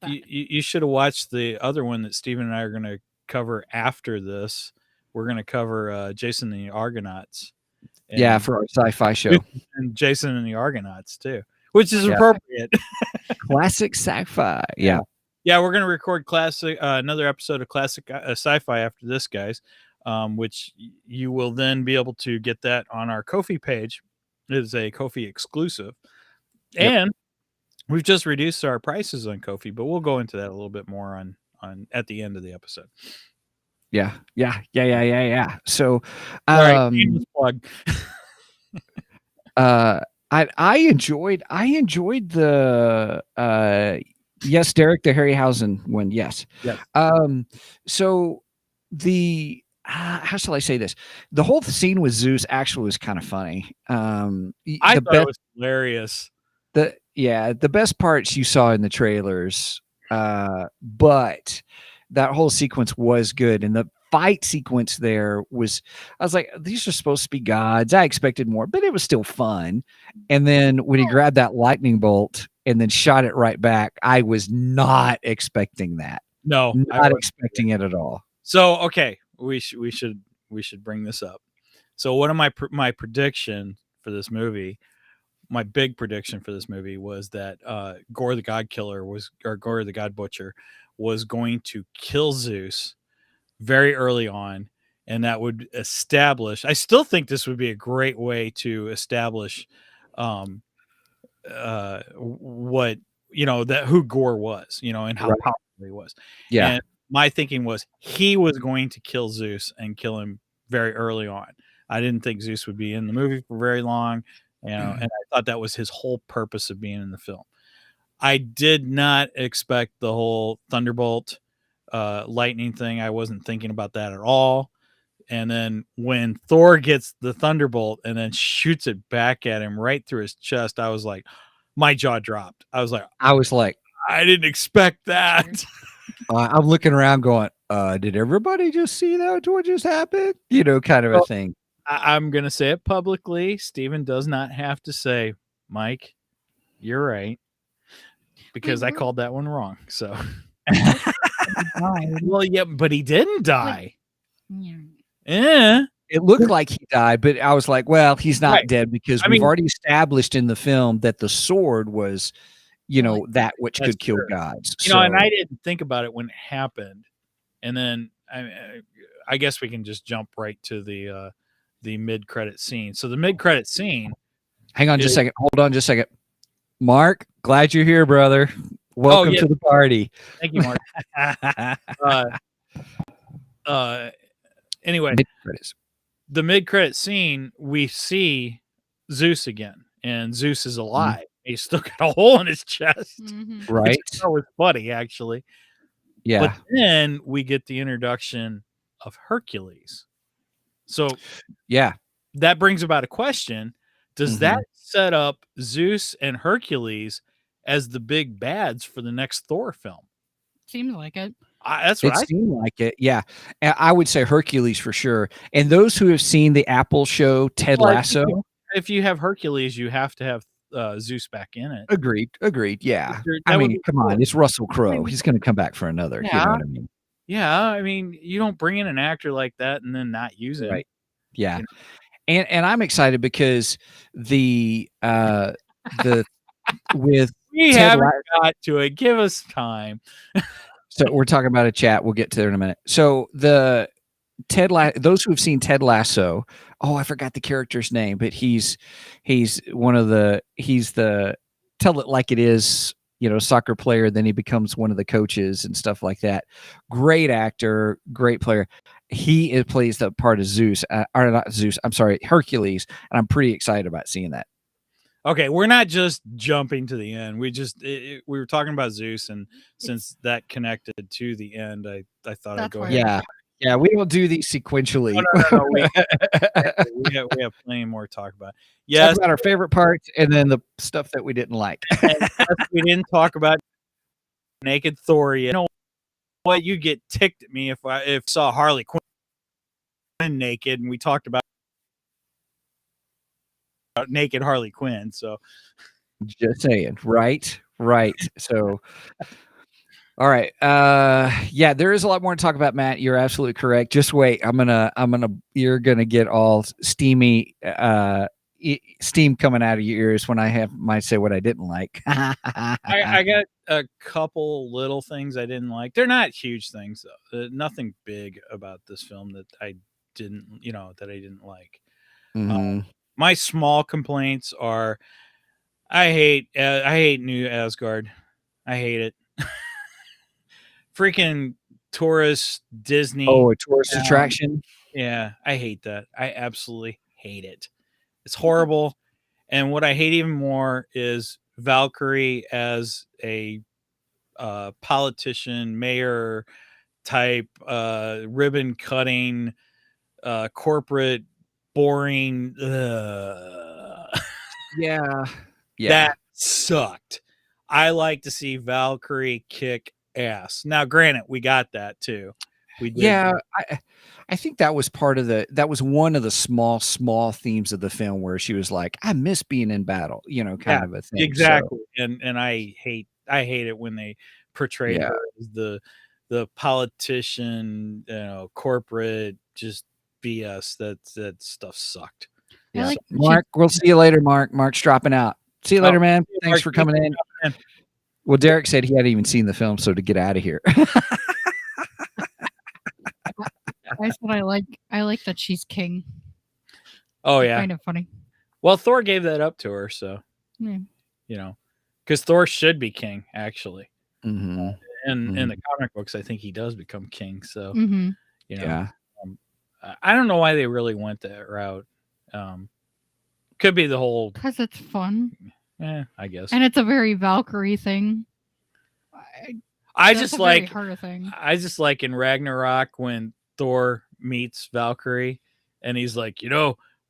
you should have watched the other one that Steven and I are going to cover after this. We're going to cover Jason and the Argonauts. Yeah, for our sci-fi show. And Jason and the Argonauts too, which is appropriate. Classic sci-fi. Yeah. Yeah, we're going to record another episode of classic sci-fi after this, guys, which you will then be able to get that on our Ko-fi page. It is a Ko-fi exclusive. And We've just reduced our prices on Ko-fi, but we'll go into that a little bit more on at the end of the episode. Yeah. So, All right, shameless plug. I enjoyed the yes, Derek the Harryhausen one. Yes. Yes. So the how shall I say this? The whole scene with Zeus actually was kind of funny. I thought it was hilarious. The best parts you saw in the trailers, but that whole sequence was good, and the fight sequence there was, I was like, these are supposed to be gods. I expected more, but it was still fun. And then when he grabbed that lightning bolt and then shot it right back, I was not expecting that. No, not expecting it at all. So okay, we should bring this up. So one of my prediction for this movie, my big prediction for this movie was that Gore the God Killer Gore the God Butcher was going to kill Zeus very early on, and that would establish. I still think this would be a great way to establish what that who Gore was, and how powerful he was. Yeah. And my thinking was he was going to kill Zeus and kill him very early on. I didn't think Zeus would be in the movie for very long, and I thought that was his whole purpose of being in the film. I did not expect the whole Thunderbolt lightning thing. I wasn't thinking about that at all. And then when Thor gets the Thunderbolt and then shoots it back at him right through his chest, I was like, my jaw dropped. I was like, I didn't expect that. I'm looking around going, did everybody just see that? What just happened? Kind of a thing. I'm going to say it publicly. Steven does not have to say, Mike, you're right. Because I called that one wrong. So, well, yeah, but he didn't die. Yeah. It looked like he died, but I was like, well, he's not dead because we've already established in the film that the sword was, that which could kill gods. And I didn't think about it when it happened. And then I guess we can just jump right to the mid-credit scene. So the mid-credit scene. Hang on just a second. Hold on just a second. Mark, glad you're here, brother. Welcome to the party. Thank you, Mark. Anyway, the mid-credit scene, we see Zeus again, and Zeus is alive. Mm-hmm. He's still got a hole in his chest. Mm-hmm. Right. That was funny, actually. Yeah. But then we get the introduction of Hercules. So, yeah, that brings about a question. Does that set up Zeus and Hercules as the big bads for the next Thor film? Seems like it. That's what it seemed like it. Yeah, I would say Hercules for sure. And those who have seen the Apple show Ted Lasso, if you have Hercules, you have to have Zeus back in it. Agreed. Yeah, I mean, come on, it's Russell Crowe. He's going to come back for another. Yeah. You know what I mean? Yeah, I mean, you don't bring in an actor like that and then not use it. Right. Yeah. And I'm excited because the with we haven't got to it. Give us time. So we're talking about a chat. We'll get to there in a minute. So the those who have seen Ted Lasso, I forgot the character's name, but he's the tell it like it is, soccer player. Then he becomes one of the coaches and stuff like that. Great actor, great player. He plays the part of Zeus, or not Zeus. I'm sorry, Hercules, and I'm pretty excited about seeing that. Okay, we're not just jumping to the end. We were talking about Zeus, and since that connected to the end, I thought I'd go ahead. Yeah, we don't do these sequentially. No. We have plenty more to talk about. Yes, talk about our favorite parts, and then the stuff that we didn't like. We didn't talk about naked Thor yet. You know what? You get ticked at me if I saw Harley Quinn naked, and we talked about naked Harley Quinn. So, just saying, right. So. All right. Yeah, there is a lot more to talk about, Matt. You're absolutely correct. Just wait. You're gonna get all steamy, steam coming out of your ears when I might say what I didn't like. I got a couple little things I didn't like. They're not huge things though. Nothing big about this film that I didn't like. Mm-hmm. My small complaints are, I hate New Asgard. I hate it. Freaking tourist Disney. Oh, a tourist attraction. Yeah, I hate that. I absolutely hate it. It's horrible. And what I hate even more is Valkyrie as a politician, mayor type, ribbon cutting, corporate, boring. Yeah. That sucked. I like to see Valkyrie kick ass. Now, granted, we got that too. We did. Yeah, I think that was that was one of the small themes of the film where she was like, I miss being in battle, kind of a thing. Exactly. So. And I hate it when they portray her as the politician, corporate, just BS. That stuff sucked. Yeah. Like Mark, we'll see you later, Mark. Mark's dropping out. See you later, man. Thanks Mark, for coming in. Well, Derek said he hadn't even seen the film, so to get out of here. I said I like that she's king. Oh yeah, kind of funny. Well, Thor gave that up to her, so because Thor should be king actually. Mm-hmm. And in the comic books, I think he does become king. So yeah, I don't know why they really went that route. Could be the whole because it's fun. Yeah, I guess. And it's a very Valkyrie thing. I just like thing. I just like in Ragnarok when Thor meets Valkyrie and he's like,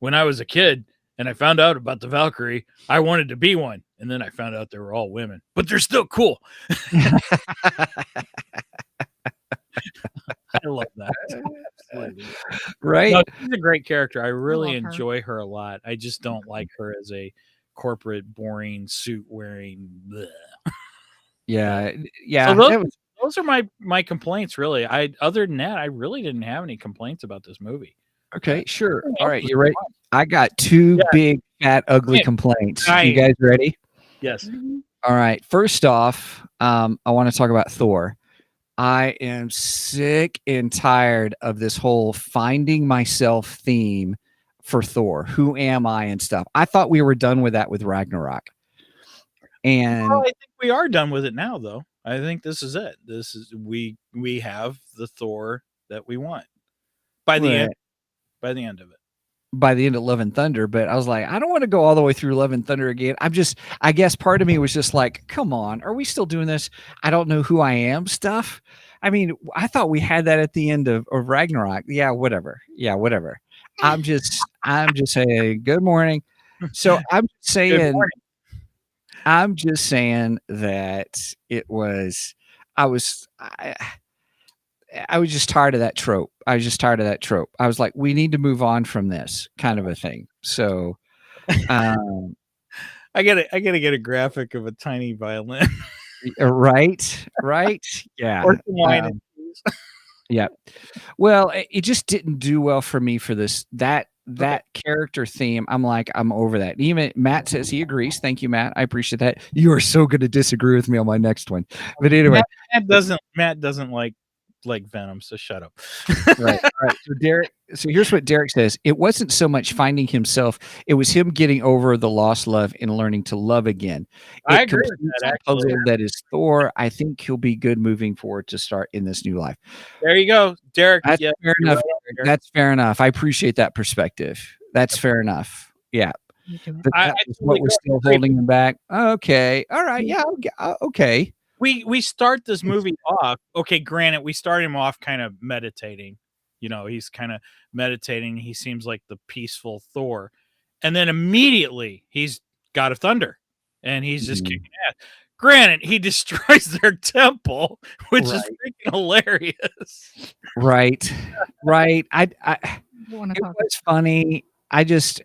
when I was a kid and I found out about the Valkyrie, I wanted to be one. And then I found out they were all women, but they're still cool. I love that. Absolutely. Right. No, she's a great character. I really enjoy her a lot. I just don't like her as a corporate, boring, suit wearing. Yeah. So those are my complaints, really. Other than that, I really didn't have any complaints about this movie. Okay, sure. All right, you ready? I got two big, fat, ugly complaints. You guys ready? Yes. All right. First off, I want to talk about Thor. I am sick and tired of this whole finding myself theme for Thor. Who am I and stuff. I thought we were done with that with Ragnarok. And I think we are done with it now, though. I think this is it. This is we have the Thor that we want by the end of it. By the end of Love and Thunder, but I was like, I don't want to go all the way through Love and Thunder again. I guess part of me was just like, come on, are we still doing this? I don't know who I am stuff. I mean, I thought we had that at the end of Ragnarok. Yeah, whatever. I'm just saying good morning. So I'm just saying that it was, I was just tired of that trope. I was like, we need to move on from this kind of a thing. So, I gotta get a graphic of a tiny violin. Right. Yeah. Or some wine. Yeah. Well, it just didn't do well for me for that character theme. I'm like, I'm over that. Even Matt says he agrees. Thank you, Matt. I appreciate that. You are so going to disagree with me on my next one. But anyway, Matt doesn't like Venom, so shut up. Right. So here's what Derek says. It wasn't so much finding himself, it was him getting over the lost love and learning to love again. I agree with that, actually. That is Thor. I think he'll be good moving forward to start in this new life. There you go, Derek. That's fair enough. That's fair enough. I appreciate that perspective. That's fair enough. Yeah. That was what was still holding him back. Okay. All right. Yeah. Okay. We start this movie off. Okay, granted, we start him off kind of meditating. He's kind of meditating. He seems like the peaceful Thor. And then immediately he's God of Thunder. And he's just kicking ass. Granted, he destroys their temple, which is freaking hilarious. Right. It was funny. I guess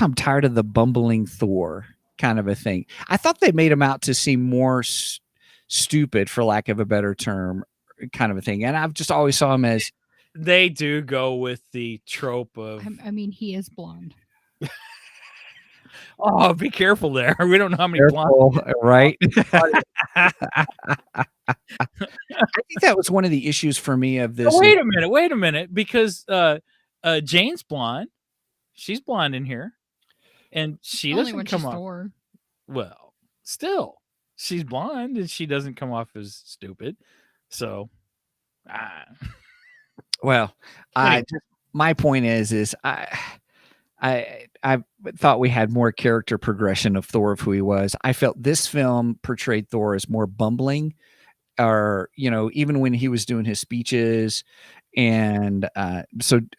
I'm tired of the bumbling Thor kind of a thing. I thought they made him out to seem more stupid, for lack of a better term, kind of a thing. And I've just always saw him as. They do go with the trope of. I mean, he is blonde. Oh, be careful there. We don't know how many blonde. Right. I think that was one of the issues for me of this. Oh, wait a minute, because Jane's blonde. She's blonde in here. and she Only doesn't when come she's off. Thor. Well, still, she's blonde and she doesn't come off as stupid. So, Well, Anyway. my point is I thought we had more character progression of Thor of who he was. I felt this film portrayed Thor as more bumbling, or even when he was doing his speeches. And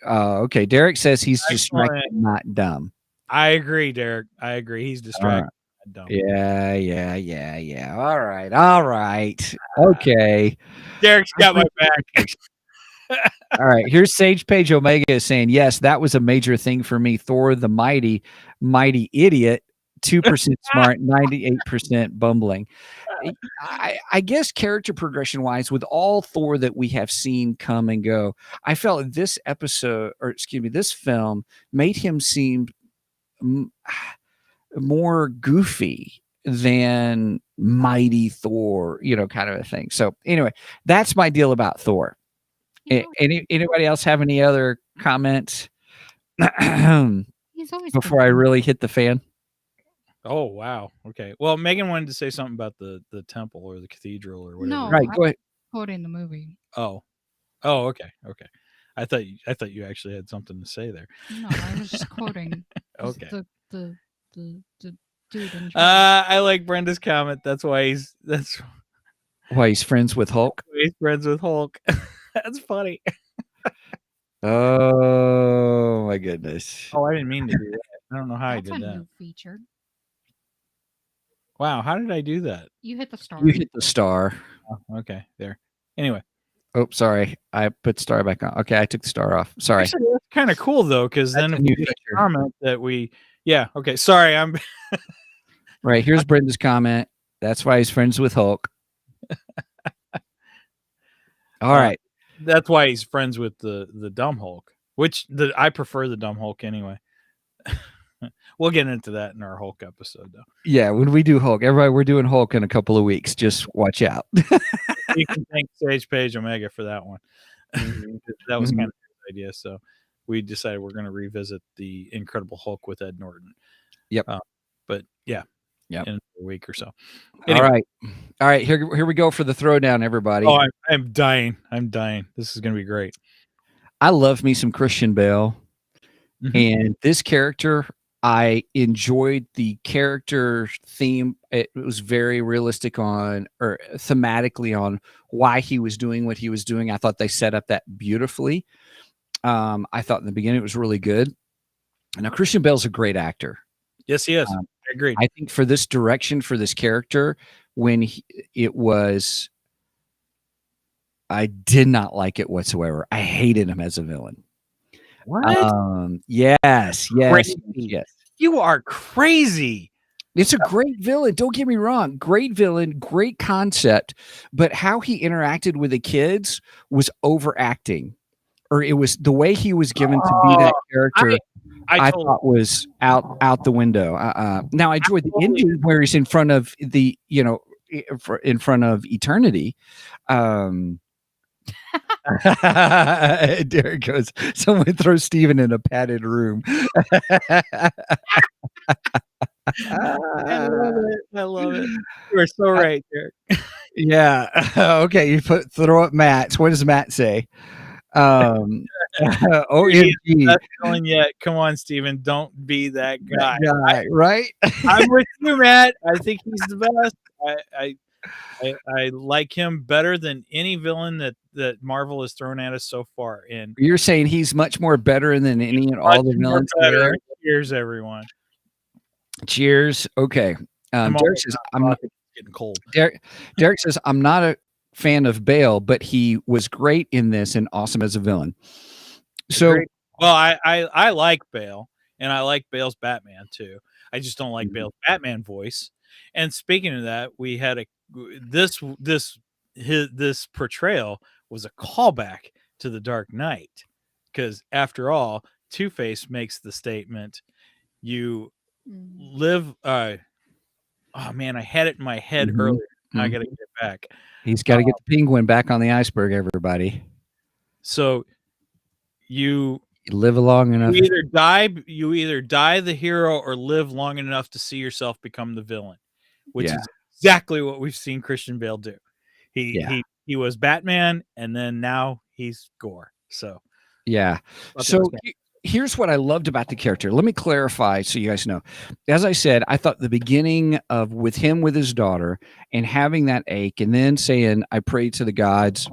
okay, Derek says he's distracted, not dumb. I agree, Derek. I agree. He's distracted. Dumb. Yeah. All right. Okay. Derek's got my back. All right. Here's Sage Page Omega is saying, yes, that was a major thing for me. Thor the mighty idiot, 2% smart, 98% bumbling. I guess character progression wise, with all Thor that we have seen come and go, I felt this this film made him seem more goofy than mighty Thor, kind of a thing. So anyway, that's my deal about Thor. Anybody else have any other comments He's always before I really hit the fan? Oh wow. Okay. Well, Megan wanted to say something about the temple or the cathedral or whatever. No, Right. Go ahead. Quoting the movie. Oh. Okay. I thought you actually had something to say there. No, I was just quoting. Okay. The dude in I like Brenda's comment. That's why he's friends with Hulk. He's friends with Hulk. That's funny. Oh my goodness. Oh, I didn't mean to do that. I don't know how That's I did a that. new feature. Wow, how did I do that? You hit the star. You hit the star. Oh, okay, there. Anyway. Oh, sorry. I put star back on. Okay, I took the star off. Sorry. Actually, that's kind of cool though, because then if new we get a feature. comment that we okay. Sorry, I'm Right. Here's Brenda's comment. That's why he's friends with Hulk. All right. That's why he's friends with the dumb Hulk, which I prefer the dumb Hulk anyway. We'll get into that in our Hulk episode, though. Yeah, when we do Hulk, everybody, we're doing Hulk in a couple of weeks. Just watch out. You can thank Sage Page Omega for that one. That was kind of his idea. So we decided we're going to revisit the Incredible Hulk with Ed Norton. Yep. But yeah, yep, in a week or so. Anyway. All right. Here we go for the throwdown, everybody. Oh, I'm dying. This is going to be great. I love me some Christian Bale, and this character. I enjoyed the character theme. It was very realistic thematically on why he was doing what he was doing. I thought they set up that beautifully. I thought in the beginning it was really good. Now, Christian Bale's a great actor. Yes, he is. I agree. I think for this direction, for this character, I did not like it whatsoever. I hated him as a villain. What? Yes. You are crazy. It's a great villain. Don't get me wrong. Great villain, great concept. But how he interacted with the kids was overacting. Or it was the way he was given to be that character. I thought was out the window. Now I enjoyed the ending where he's in front of in front of eternity. Derek goes, someone throw Steven in a padded room. I love it. You are so right, Derek. Yeah. Okay. You throw up Matt's. What does Matt say? OMG. Not telling yet. Come on, Steven. Don't be that guy. Right? I'm with you, Matt. I think he's the best. I like him better than any villain that Marvel has thrown at us so far. And you're saying he's much more better than any and all the villains there? Cheers, everyone. Cheers. Okay. Derek says, I'm not getting cold. Derek says, I'm not a fan of Bale, but he was great in this and awesome as a villain. So, well, I like Bale, and I like Bale's Batman too. I just don't like Bale's Batman voice. And speaking of that, we had this portrayal was a callback to The Dark Knight, because after all, Two-Face makes the statement, "You live." Oh man, I had it in my head earlier. I got to get back. He's got to get the penguin back on the iceberg, everybody. So you You live long enough. You either die the hero or live long enough to see yourself become the villain, which Yeah. is exactly what we've seen Christian Bale do. Yeah. He was Batman, and then now he's Gore. So Yeah. So here's what I loved about the character. Let me clarify so you guys know. As I said, I thought the beginning of with him with his daughter and having that ache and then saying, I prayed to the gods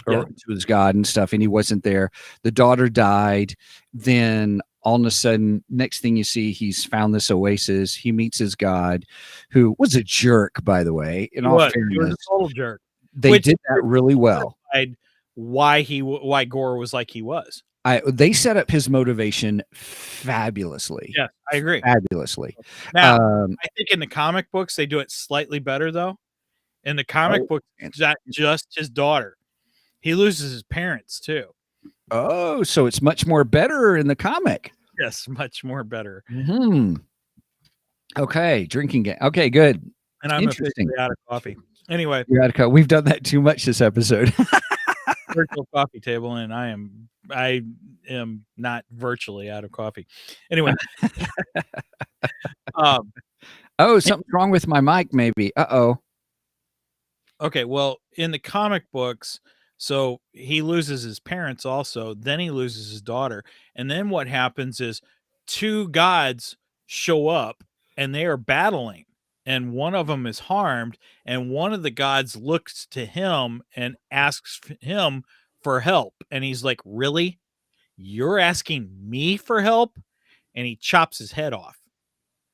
or to his God and stuff, and he wasn't there. The daughter died. Then all of a sudden, next thing you see, he's found this oasis. He meets his God, who was a jerk, by the way. In all fairness, he was a total jerk. They did that really well. Why Gore was like he was. They set up his motivation fabulously. Yeah, I agree. Fabulously. Now, I think in the comic books they do it slightly better though. In the comic book, it's not just his daughter. He loses his parents too. Oh, so it's much more better in the comic. Yes, much more better. Okay, drinking game. Okay, good. And I'm officially out of coffee. Anyway, you're out of coffee. We've done that too much this episode. Virtual coffee table, and I am not virtually out of coffee. Anyway, something's wrong with my mic. Maybe. Okay, well, in the comic books, so he loses his parents also, then he loses his daughter. And then what happens is two gods show up and they are battling. And one of them is harmed. And one of the gods looks to him and asks him for help. And he's like, really? You're asking me for help? And he chops his head off.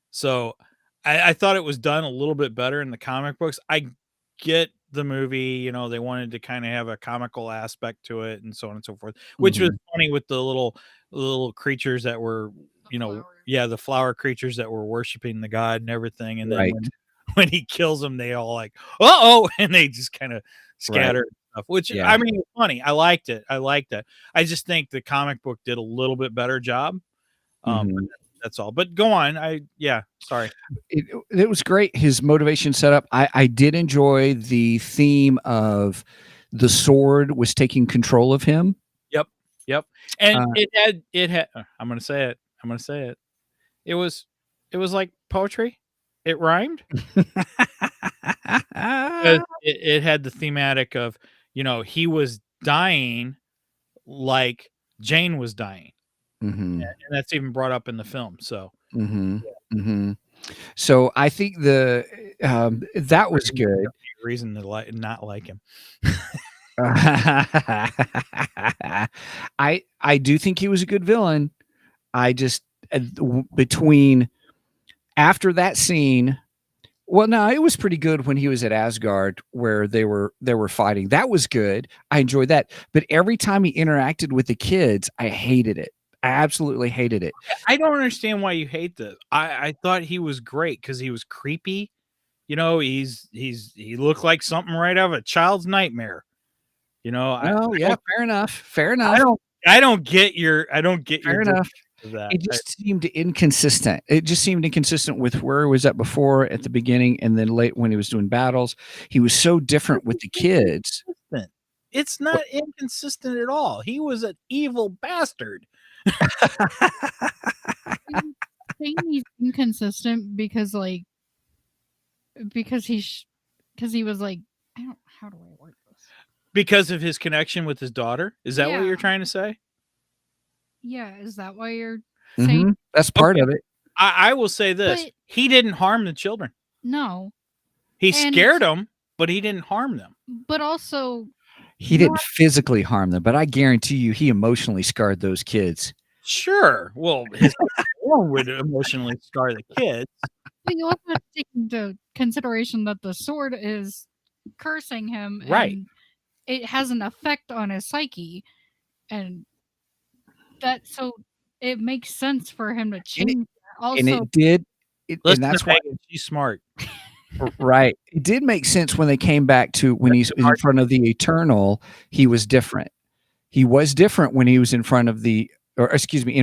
So I thought it was done a little bit better in the comic books. I get the movie, they wanted to kind of have a comical aspect to it and so on and so forth, which was funny with the little creatures that were, the flower creatures that were worshiping the god and everything. And then when he kills them, they all like, uh-oh, and they just kind of scatter and stuff, which I mean, it's funny. I liked it. I just think the comic book did a little bit better job. But that's all. But go on. Sorry. It was great. His motivation set up. I did enjoy the theme of the sword was taking control of him. Yep. And it had. I'm gonna say it. It was like poetry. It rhymed. it had the thematic of he was dying like Jane was dying. And that's even brought up in the film. So, so I think that was good. Reason to not like him. I do think he was a good villain. I just between after that scene. Well, no, it was pretty good when he was at Asgard where they were fighting. That was good. I enjoyed that. But every time he interacted with the kids, I hated it. I absolutely hated it. I don't understand why you hate this. I thought he was great because he was creepy. He looked like something right out of a child's nightmare. Fair enough. I don't get your fair enough. That. It just seemed inconsistent. It just seemed inconsistent with where he was at before at the beginning and then late when he was doing battles. He was so different with the kids. It's not inconsistent at all. He was an evil bastard. I'm saying he's inconsistent because he was like, how do I word this? Because of his connection with his daughter? Is that what you're trying to say? Yeah, is that why you're saying? That's part of it. I will say this. But he didn't harm the children. No. He scared them, but he didn't harm them. But also... He didn't physically harm them, but I guarantee you he emotionally scarred those kids. Sure. Well, his form would emotionally scar the kids. But you also have to take into consideration that the sword is cursing him. Right. And it has an effect on his psyche. And so it makes sense for him to change. And it did. And that's why she's smart. Right. It did make sense when they came back to when he's in front of the Eternal, he was different. He was different when he was in front of in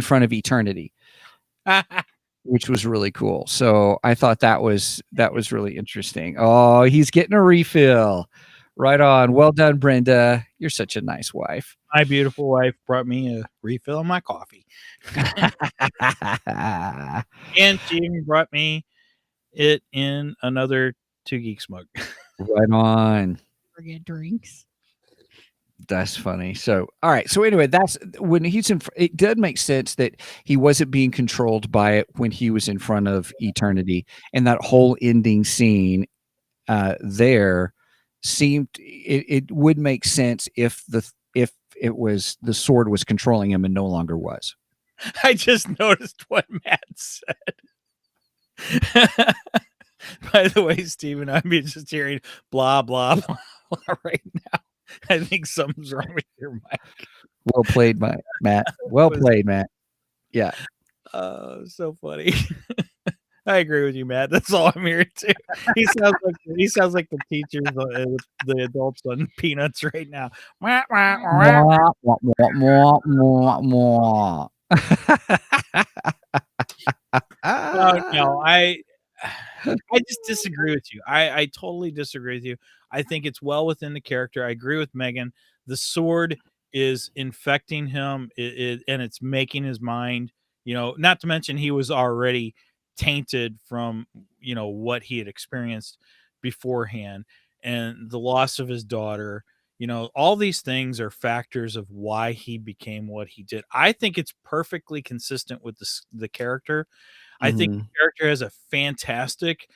front of Eternity, which was really cool. So I thought that was really interesting. Oh, he's getting a refill. Right on. Well done, Brenda. You're such a nice wife. My beautiful wife brought me a refill on my coffee. And she even brought me it in another 2 Geeks mug. Right on. Forget drinks. That's funny. So, all right. So anyway, that's when he's in. It did make sense that he wasn't being controlled by it when he was in front of eternity, and that whole ending scene there seemed it would make sense if it was the sword was controlling him and no longer was. I just noticed what Matt said. By the way, Steven, I'm just hearing blah, blah, blah, blah right now. I think something's wrong with your mic. Well played, Matt. Well played, Matt. Yeah. So funny. I agree with you, Matt. That's all I'm hearing too. He sounds like the teachers, the adults on Peanuts right now. No, I just disagree with you. I totally disagree with you. I think it's well within the character. I agree with Megan. The sword is infecting him, and it's making his mind. Not to mention he was already tainted from what he had experienced beforehand, and the loss of his daughter. All these things are factors of why he became what he did. I think it's perfectly consistent with the character. I think the character has a fantastic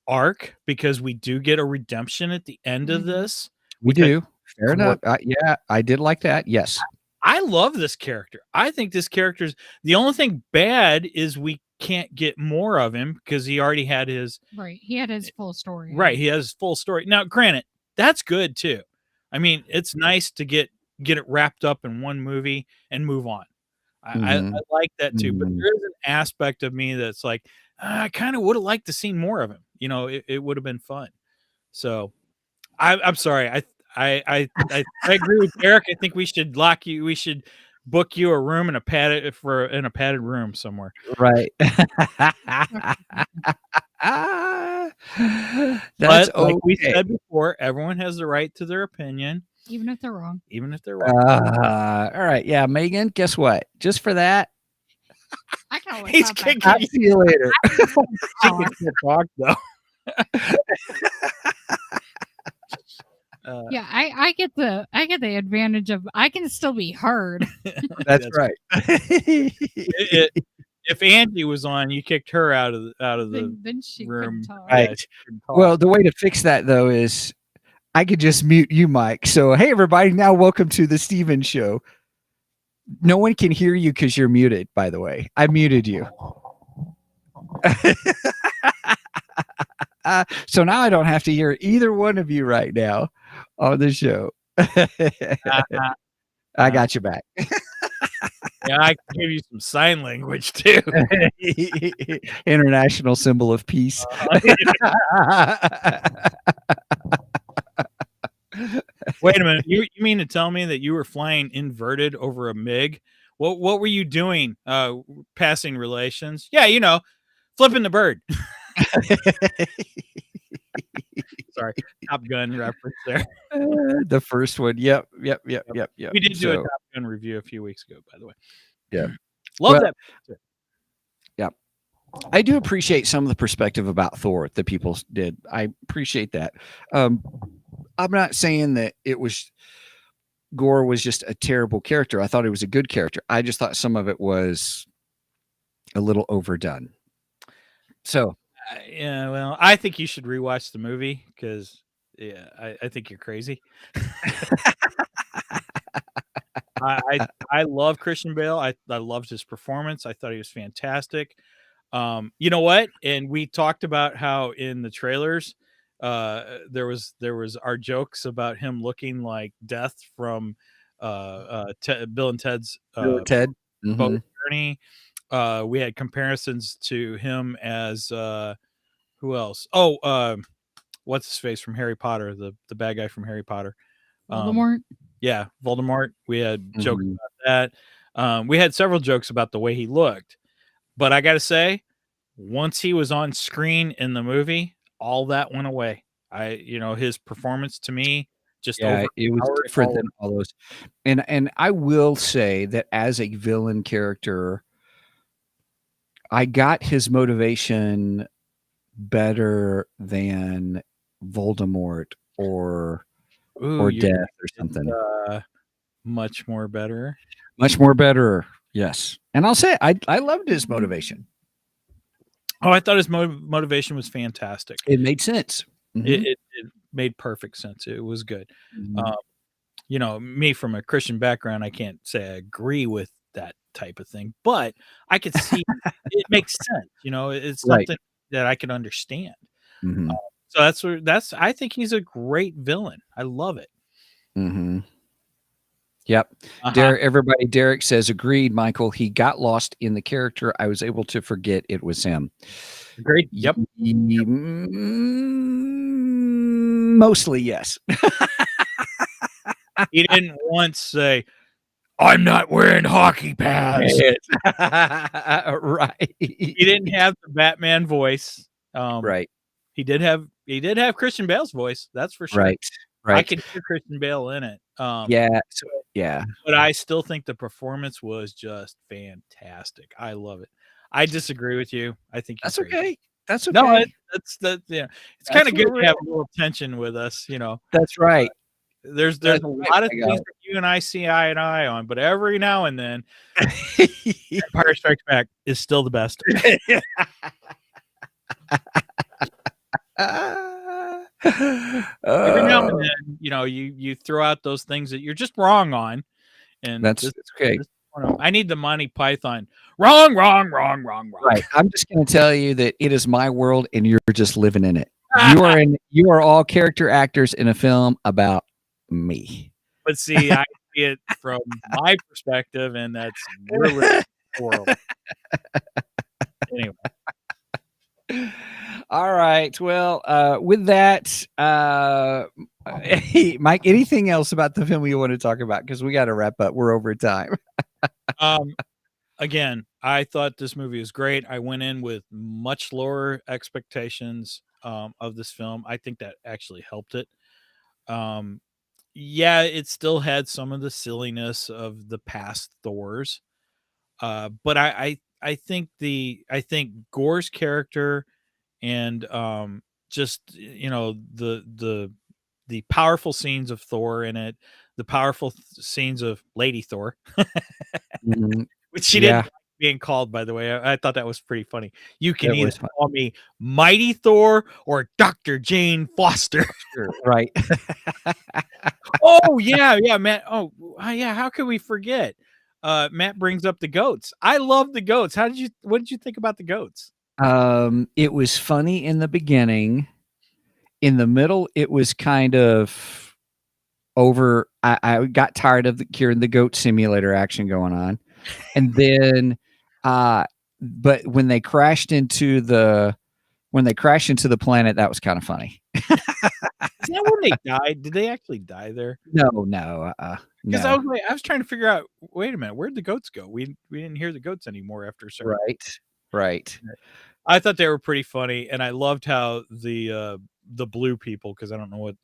arc because we do get a redemption at the end of this. We do. Fair enough. Yeah, I did like that. Yes. I love this character. I think this character's the only thing bad is we can't get more of him because he already had his Right. He had his full story. Right. He has his full story. Now, granted, that's good too. I mean, it's nice to get it wrapped up in one movie and move on. I like that too, but there is an aspect of me that's like, I kind of would have liked to see more of him. It would have been fun. So I'm sorry. I agree with Eric. I think we should we should book you a room in a padded room somewhere. Right. That's but like we said before, everyone has the right to their opinion. Even if they're wrong. All right. Yeah, Megan, guess what? Just for that. I can always He's kicking. I'll see you later. She can still talk though. Yeah, I get the advantage of I can still be heard. That's right. If Angie was on, you kicked her out of the then she room. talk. Right. Yeah, well, the way to fix that though is I could just mute you, Mike. So, hey, everybody, now welcome to the Steven Show. No one can hear you because you're muted, by the way. I muted you. So now I don't have to hear either one of you right now on the show. I got you back. Yeah, I can give you some sign language too. International symbol of peace. Wait a minute. You mean to tell me that you were flying inverted over a MiG? What were you doing? Passing relations? Yeah, flipping the bird. Sorry, Top Gun reference there. The first one. Yep. We did do a Top Gun review a few weeks ago, by the way. Yeah. Love that. Yeah. I do appreciate some of the perspective about Thor that people did. I appreciate that. I'm not saying that Gore was just a terrible character. I thought it was a good character. I just thought some of it was a little overdone. So, yeah, well, I think you should rewatch the movie because, yeah, I think you're crazy. I love Christian Bale. I loved his performance. I thought he was fantastic. You know what? And we talked about how in the trailers, there was our jokes about him looking like Death from Bill and Ted's Ted boat journey. We had comparisons to him as who else? Oh, what's his face from Harry Potter? The bad guy from Harry Potter. Voldemort. Yeah, Voldemort. We had jokes about that. We had several jokes about the way he looked. But I got to say, once he was on screen in the movie, all that went away. His performance to me just Yeah, it was overpowered different all than all those. And I will say that as a villain character, I got his motivation better than Voldemort or Ooh, you're death or something. much more better. Much more better. Yes. And I'll say I loved his motivation. Oh, I thought his motivation was fantastic. It made sense. It made perfect sense. It was good. Mhm. You know, me from a Christian background, I can't say I agree with that type of thing, but I could see it makes sense. You know, it's Right. something that I can understand. Mhm. So I think he's a great villain. I love it. Mhm. Yep. Uh-huh. Derek says, agreed, Michael. He got lost in the character. I was able to forget it was him. Agreed. Yep. Mostly, yes. He didn't once say, "I'm not wearing hockey pads." Right. He didn't have the Batman voice. Right. He did have Christian Bale's voice. That's for sure. Right. I Right. can hear Christian Bale in it. Yeah. So, yeah. But I still think the performance was just fantastic. I love it. I disagree with you. I think he's That's great. okay. That's No, okay. that's yeah. It's That's kind of where good we're to have at. a little tension with us, you know. That's right. There's That's a right, lot of my things guy. that you and I see eye and eye on, but every now and then, Empire Strikes Back is still the best. Every now and then, you know, you throw out those things that you're just wrong on, and That's okay. this is one of 'em. I need the Monty Python. Wrong, wrong, wrong, wrong, wrong. Right. I'm just going to tell you that it is my world and you're just living in it. You are all character actors in a film about me. But see, I see it from my perspective, and that's really horrible. Anyway, All right. Well, with that, hey, Mike, anything else about the film you want to talk about? Because we got to wrap up. We're over time. again, I thought this movie was great. I went in with much lower expectations of this film. I think that actually helped it. Yeah, it still had some of the silliness of the past Thors, but I think Gore's character and just you know the powerful scenes of Thor in it, the powerful scenes of Lady Thor, Mhm. which she Yeah, didn't like being called, by the way. I thought that was pretty funny. You can that either was fun. call me Mighty Thor or Dr. Jane Foster. Sure. Right. Oh yeah, Matt. Oh yeah, how could we forget? Matt brings up the goats. I love the goats. What did you think about the goats? It was funny in the beginning. In the middle, it was kind of over. I got tired of hearing the goat simulator action going on. And then but when they crashed into the planet, that was kind of funny. Is that when they died? Did they actually die there? No. Because No. I was trying to figure out. Wait a minute, where'd the goats go? We didn't hear the goats anymore after a certain. Right. I thought they were pretty funny, and I loved how the blue people, because I don't know what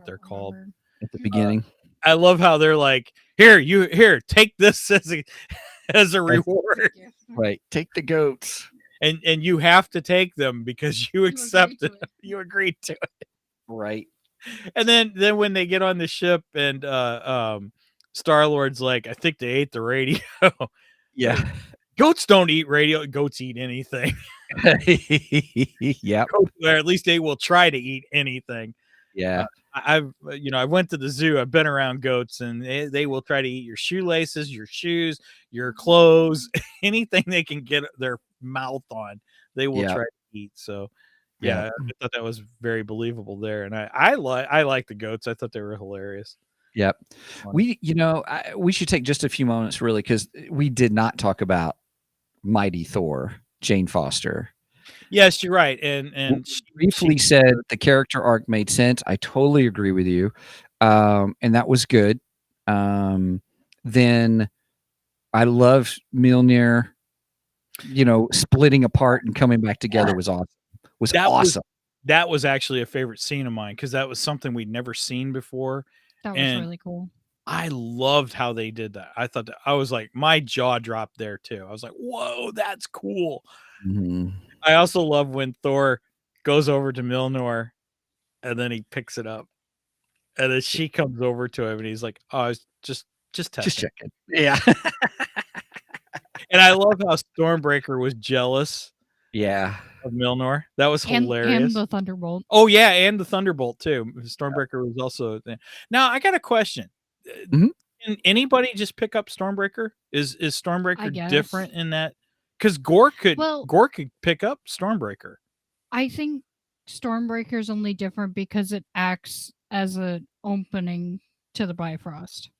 they're called. At the beginning. I love how they're like, here, take this as a reward, Right. Take the goats. and you have to take them because you accepted, you agreed to it. Right. And then when they get on the ship and Star-Lord's like, I think they ate the radio. Yeah. Goats don't eat radio. Goats eat anything. Yep. Or at least they will try to eat anything. Yeah. I went to the zoo. I've been around goats, and they will try to eat your shoelaces, your shoes, your clothes, anything they can get their mouth on. They will try to eat. So, yeah, I thought that was very believable there, and I like the goats. I thought they were hilarious. Yep. We should take just a few moments really because we did not talk about Mighty Thor, Jane Foster. Yes, you're right. And she briefly said the character arc made sense. I totally agree with you. And that was good. Then I loved Mjolnir, splitting apart and coming back together was awesome. Awesome. That was actually a favorite scene of mine because that was something we'd never seen before. That was And really cool. I loved how they did that. I thought I was like, my jaw dropped there too. I was like, whoa, that's cool. Mhm. I also love when Thor goes over to Mjolnir and then he picks it up. And then she comes over to him and he's like, oh, I was just Just testing. checking. Yeah. And I love how Stormbreaker was jealous Yeah. of Mjolnir. That was hilarious. And the Thunderbolt. Oh yeah, and the Thunderbolt too. Stormbreaker was also there. Now I got a question. Mhm. Can anybody just pick up Stormbreaker? Is Stormbreaker guess. different in that? Because Gore could Well- pick up Stormbreaker. I think Stormbreaker is only different because it acts as an opening to the Bifrost.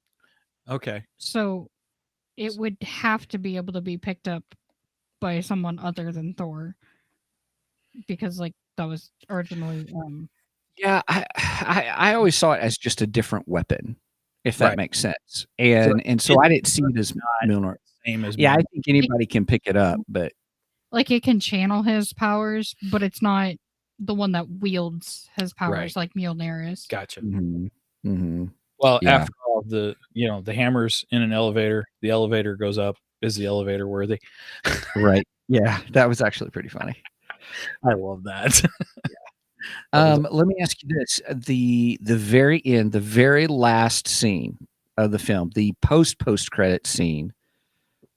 Okay. So it would have to be able to be picked up by someone other than Thor. Because like that was originally Yeah, I always saw it as just a different weapon, if that Right. makes sense. And so I didn't see it as Mjolnir. Same as Yeah, I Mjolnir. think anybody can pick it up, but like it can channel his powers, but it's not the one that wields his powers Right. like Mjolnir is. Gotcha. mhm. Well, Yeah. after all, the hammer's in an elevator. The elevator goes up. Is the elevator worthy? Right. Yeah, that was actually pretty funny. I love that. That was- Let me ask you this: the very end, the very last scene of the film, the post credit scene.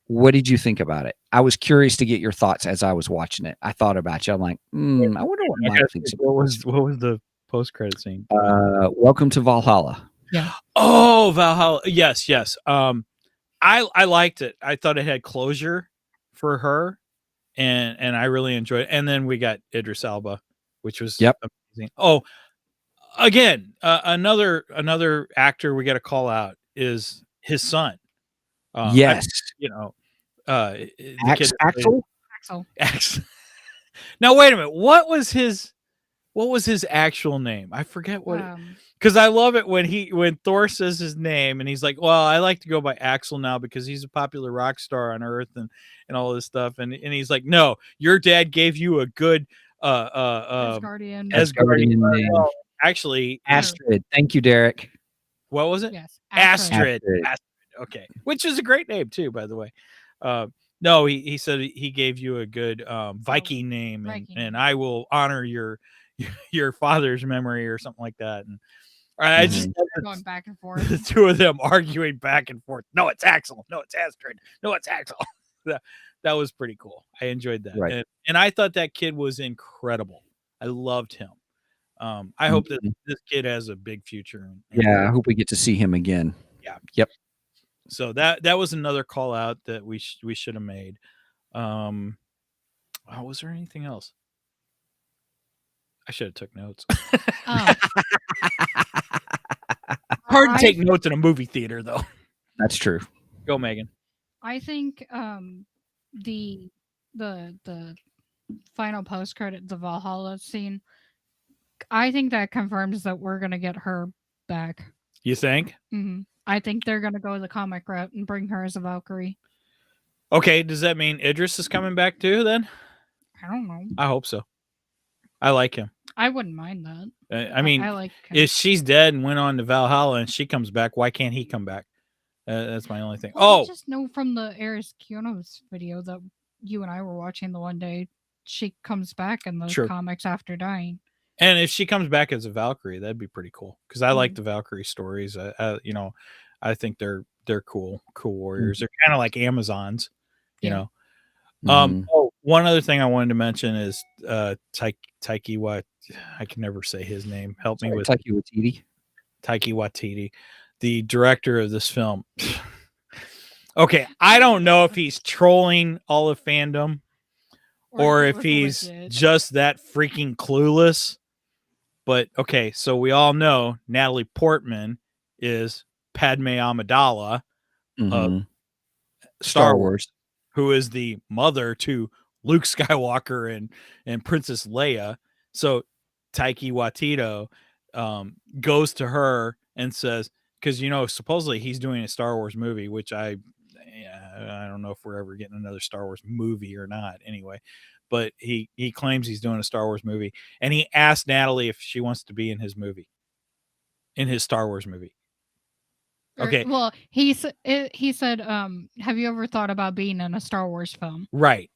What did you think about it? I was curious to get your thoughts as I was watching it. I thought about you. I'm like, I wonder what I Mike gotta thinks. think, what was the post credit scene? Welcome to Valhalla. Yeah. Oh, Valhalla. Yes. I liked it. I thought it had closure for her, and I really enjoyed it. And then we got Idris Elba, which was amazing. Oh, again, another actor we got to call out is his son. Yes, the kid Axel. Axel. Now wait a minute. What was his actual name? I forget what. Because I love it when Thor says his name and he's like, well, I like to go by Axel now because he's a popular rock star on Earth and all this stuff. And he's like, no, your dad gave you a good Asgardian name. Well, actually, Astrid. Thank you, Derek. What was it? Yes. Astrid. Okay. Which is a great name too, by the way. No, he said he gave you a good Viking name, and I will honor your father's memory or something like that. And I just going back and forth. the two of them arguing back and forth. No, it's Axel. No, it's Astrid. No, it's Axel. that was pretty cool. I enjoyed that. Right. And I thought that kid was incredible. I loved him. I hope that this kid has a big future. Yeah, I hope we get to see him again. Yeah. Yep. So that was another call out that we should have made. Was there anything else? I should have took notes. Hard to take notes in a movie theater, though. That's true. Go, Megan. I think the final post credit, the Valhalla scene, I think that confirms that we're gonna get her back. You think? Mm-hmm. I think they're gonna go the comic route and bring her as a Valkyrie. Okay, does that mean Idris is coming back too? Then I don't know. I hope so. I like him. I wouldn't mind that. I mean, I like him. if she's dead and went on to Valhalla and she comes back, why can't he come back? That's my only thing. Well, I just know from the Eris Kionos video that you and I were watching the one day, she comes back in the comics after dying. And if she comes back as a Valkyrie, that'd be pretty cool. Because I like the Valkyrie stories. I think they're cool warriors. They're kind of like Amazons, you know. One other thing I wanted to mention is Taiki Wat. I can never say his name. Help me with Taiki Waititi. Taiki Waititi, the director of this film. Okay, I don't know if he's trolling all of fandom or if he's just that freaking clueless. But okay, so we all know Natalie Portman is Padme Amidala of Star Wars, who is the mother to Luke Skywalker and Princess Leia. So Taiki Waititi goes to her and says, because supposedly he's doing a Star Wars movie, which I don't know if we're ever getting another Star Wars movie or not. Anyway, but he claims he's doing a Star Wars movie, and he asked Natalie if she wants to be in his movie, in his Star Wars movie. Okay. Well, he said, have you ever thought about being in a Star Wars film? Right.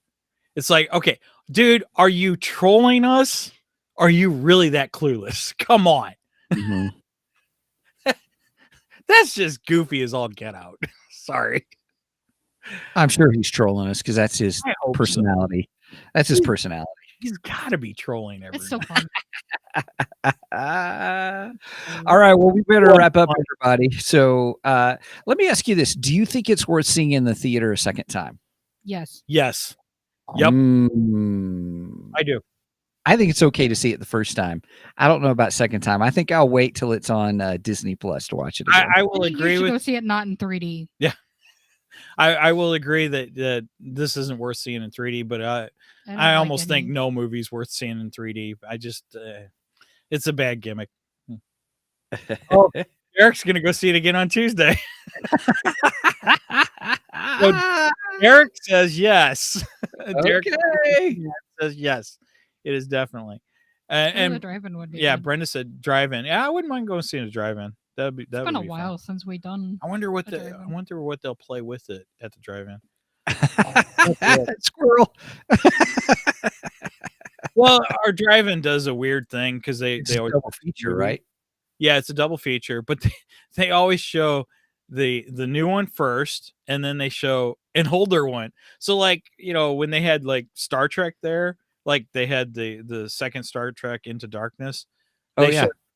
It's like, okay, dude, are you trolling us? Are you really that clueless? Come on. Mhm. That's just goofy as all get out. Sorry. I'm sure he's trolling us because that's his I hope so. personality. That's his personality. He's got to be trolling everyone. It's so fun. All right. Well, we better wrap up, everybody. So let me ask you this. Do you think it's worth seeing in the theater a second time? Yes. Yes. Yep. Mm, I do. I think it's okay to see it the first time. I don't know about second time. I think I'll wait till it's on Disney Plus to watch it again. I will agree you should with go see it not in 3D. Yeah. I will agree that this isn't worth seeing in 3D, but I almost think no movie's worth seeing in 3D. I just it's a bad gimmick. Oh, Eric's gonna go see it again on Tuesday. So Eric says yes. Derek says yes. It is definitely. And the drive-in would be good. Brenda Brenda said drive-in. Yeah, I wouldn't mind going seeing a drive-in. It's been a while since we done. I wonder what they'll play with it at the drive-in. Squirrel. Well, our drive-in does a weird thing because they always double feature, right? Yeah, it's a double feature, but they always show the new one first, and then they show an older one. So, like, when they had like Star Trek there, like they had the second Star Trek Into Darkness.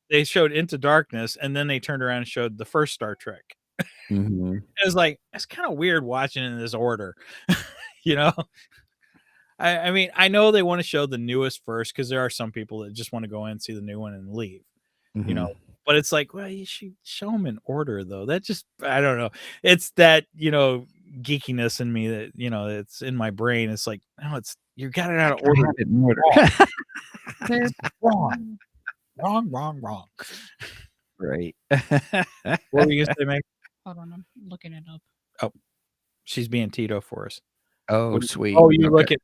They showed Into Darkness, and then they turned around and showed the first Star Trek. Mm-hmm. It was like, it's kind of weird watching in this order. I mean, I know they want to show the newest first because there are some people that just want to go in and see the new one and leave. Mm-hmm. But it's like, well, you should show them in order, though. That just, I don't know. It's that, geekiness in me that, it's in my brain. It's like, no, you got it out of order. Wrong. Right. What were you going to say, Meg? Hold on, I'm looking it up. Oh, she's being Tito for us. Oh, sweet. Oh, you're looking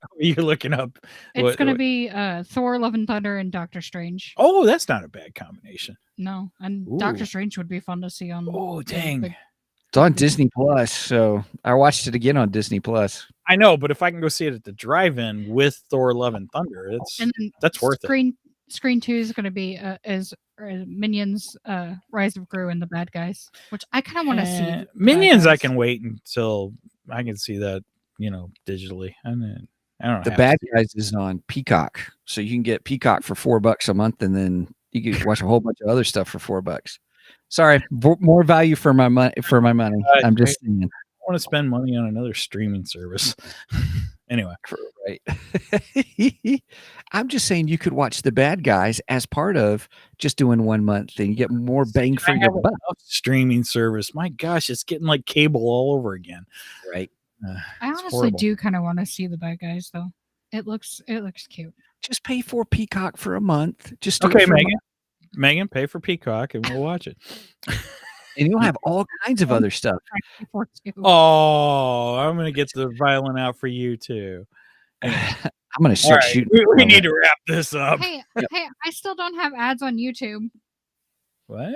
up. It's going to be Thor, Love and Thunder, and Doctor Strange. Oh, that's not a bad combination. No, and Doctor Strange would be fun to see on. Oh, dang. It's on Disney Plus, so I watched it again on Disney Plus. I know, but if I can go see it at the drive-in with Thor, Love and Thunder, that's worth it. Screen 2 is going to be Minions, Rise of Gru and the Bad Guys, which I kind of want to see. Minions, I can wait until I can see that, digitally. I don't know. The Bad Guys is on Peacock, so you can get Peacock for $4 a month, and then you can watch a whole bunch of other stuff for $4. Sorry, more value for my money. I'm just saying. I want to spend money on another streaming service. Anyway, right. I'm just saying you could watch The Bad Guys as part of just doing 1 month, and you get more bang for your buck. Streaming service, my gosh, it's getting like cable all over again. Right. I honestly do kind of want to see The Bad Guys, though. It looks cute. Just pay for Peacock for a month. Just okay, Megan, pay for Peacock, and we'll watch it. And you'll have all kinds of other stuff. Oh, I'm going to get the violin out for you, too. I'm going to start shooting. We need to wrap this up. Hey, I still don't have ads on YouTube. What?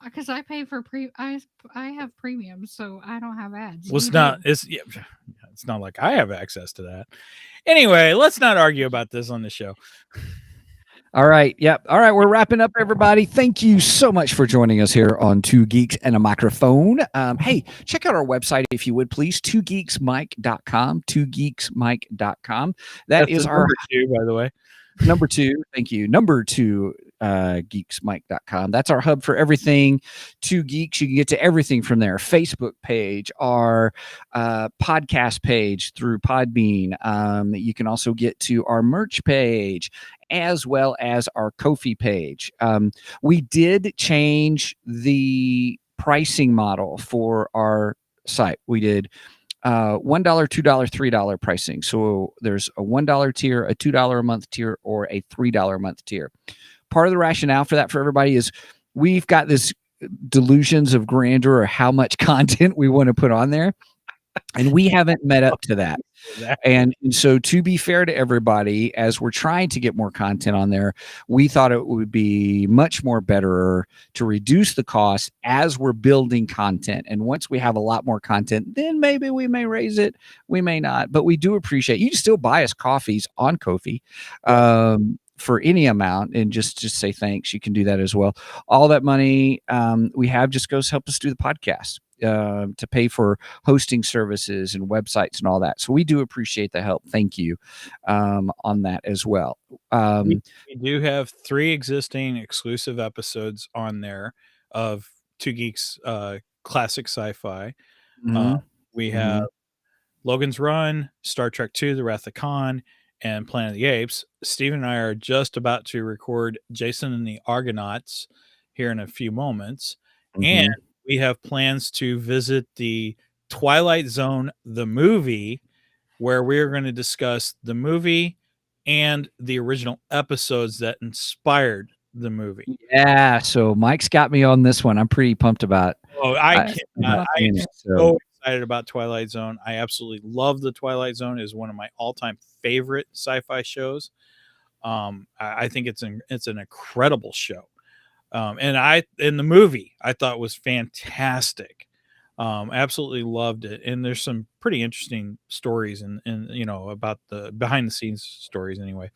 Because I pay for I have premium, so I don't have ads. Well, it's not like I have access to that. Anyway, let's not argue about this on the show. All right. Yep. All right. We're wrapping up, everybody. Thank you so much for joining us here on Two Geeks and a Microphone. Hey, check out our website, if you would, please. twogeeksmike.com. twogeeksmike.com. That is our number 2, by the way. Number 2. Thank you. Number 2. geeksmike.com. That's our hub for everything. Two Geeks. You can get to everything from there. Facebook page, our podcast page through Podbean. You can also get to our merch page as well as our Ko-fi page. We did change the pricing model for our site. We did $1, $2, $3 pricing. So there's a $1 tier, a $2 a month tier, or a $3 a month tier. Part of the rationale for that for everybody is we've got this delusions of grandeur or how much content we want to put on there. And we haven't met up to that. And so, to be fair to everybody, as we're trying to get more content on there, we thought it would be much more better to reduce the cost as we're building content. And once we have a lot more content, then maybe we may raise it. We may not, but we do appreciate you can still buy us coffees on Ko-fi. For any amount, and just say thanks. You can do that as well. All that money we have just goes help us do the podcast, to pay for hosting services and websites and all that. So we do appreciate the help. Thank you on that as well. We do have 3 existing exclusive episodes on there of Two Geeks classic sci-fi. We have Logan's Run, Star Trek II, The Wrath of Khan, and Planet of the Apes. Steve and I are just about to record Jason and the Argonauts here in a few moments. And we have plans to visit the Twilight Zone, the movie, where we're going to discuss the movie and the original episodes that inspired the movie. Yeah, so Mike's got me on this one. I'm pretty pumped about. Oh, I'm so excited about Twilight Zone. I absolutely love the Twilight Zone. Is one of my all-time favorite sci-fi shows. I think it's an incredible show. And in the movie I thought was fantastic. Absolutely loved it. And there's some pretty interesting stories and about the behind the scenes stories anyway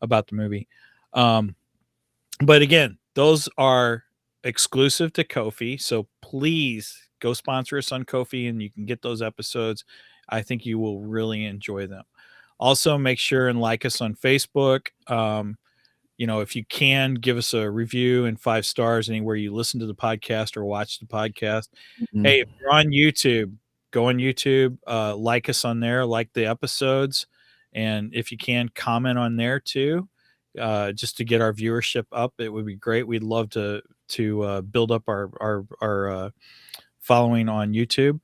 about the movie. But again, those are exclusive to Ko-fi. So please go sponsor us on Ko-fi and you can get those episodes. I think you will really enjoy them. Also, make sure and like us on Facebook. If you can, give us a review and 5 stars anywhere you listen to the podcast or watch the podcast. Hey, if you're on YouTube, go on YouTube, like us on there, like the episodes. And if you can, comment on there too, just to get our viewership up. It would be great. We'd love to build up our following on YouTube.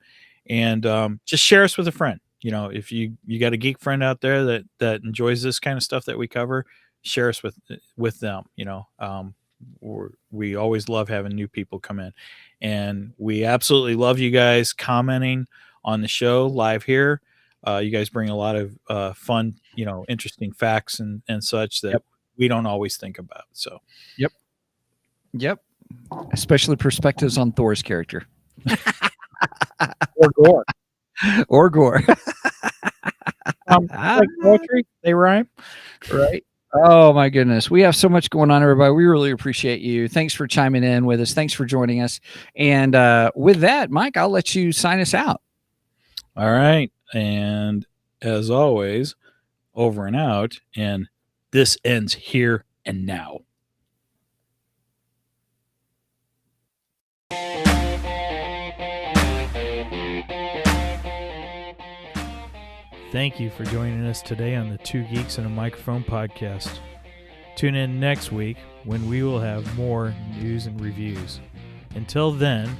And just share us with a friend. If you got a geek friend out there that enjoys this kind of stuff that we cover, share us with them. We always love having new people come in, and we absolutely love you guys commenting on the show live here. You guys bring a lot of fun, interesting facts and such that we don't always think about. So yep, especially perspectives on Thor's character. or gore like poetry, they rhyme, right? Oh my goodness, we have so much going on, everybody. We really appreciate you. Thanks for chiming in with us. Thanks for joining us. And with that, Mike, I'll let you sign us out. All right. And as always, over and out. And this ends here and now. Thank you for joining us today on the Two Geeks and a Microphone podcast. Tune in next week when we will have more news and reviews. Until then,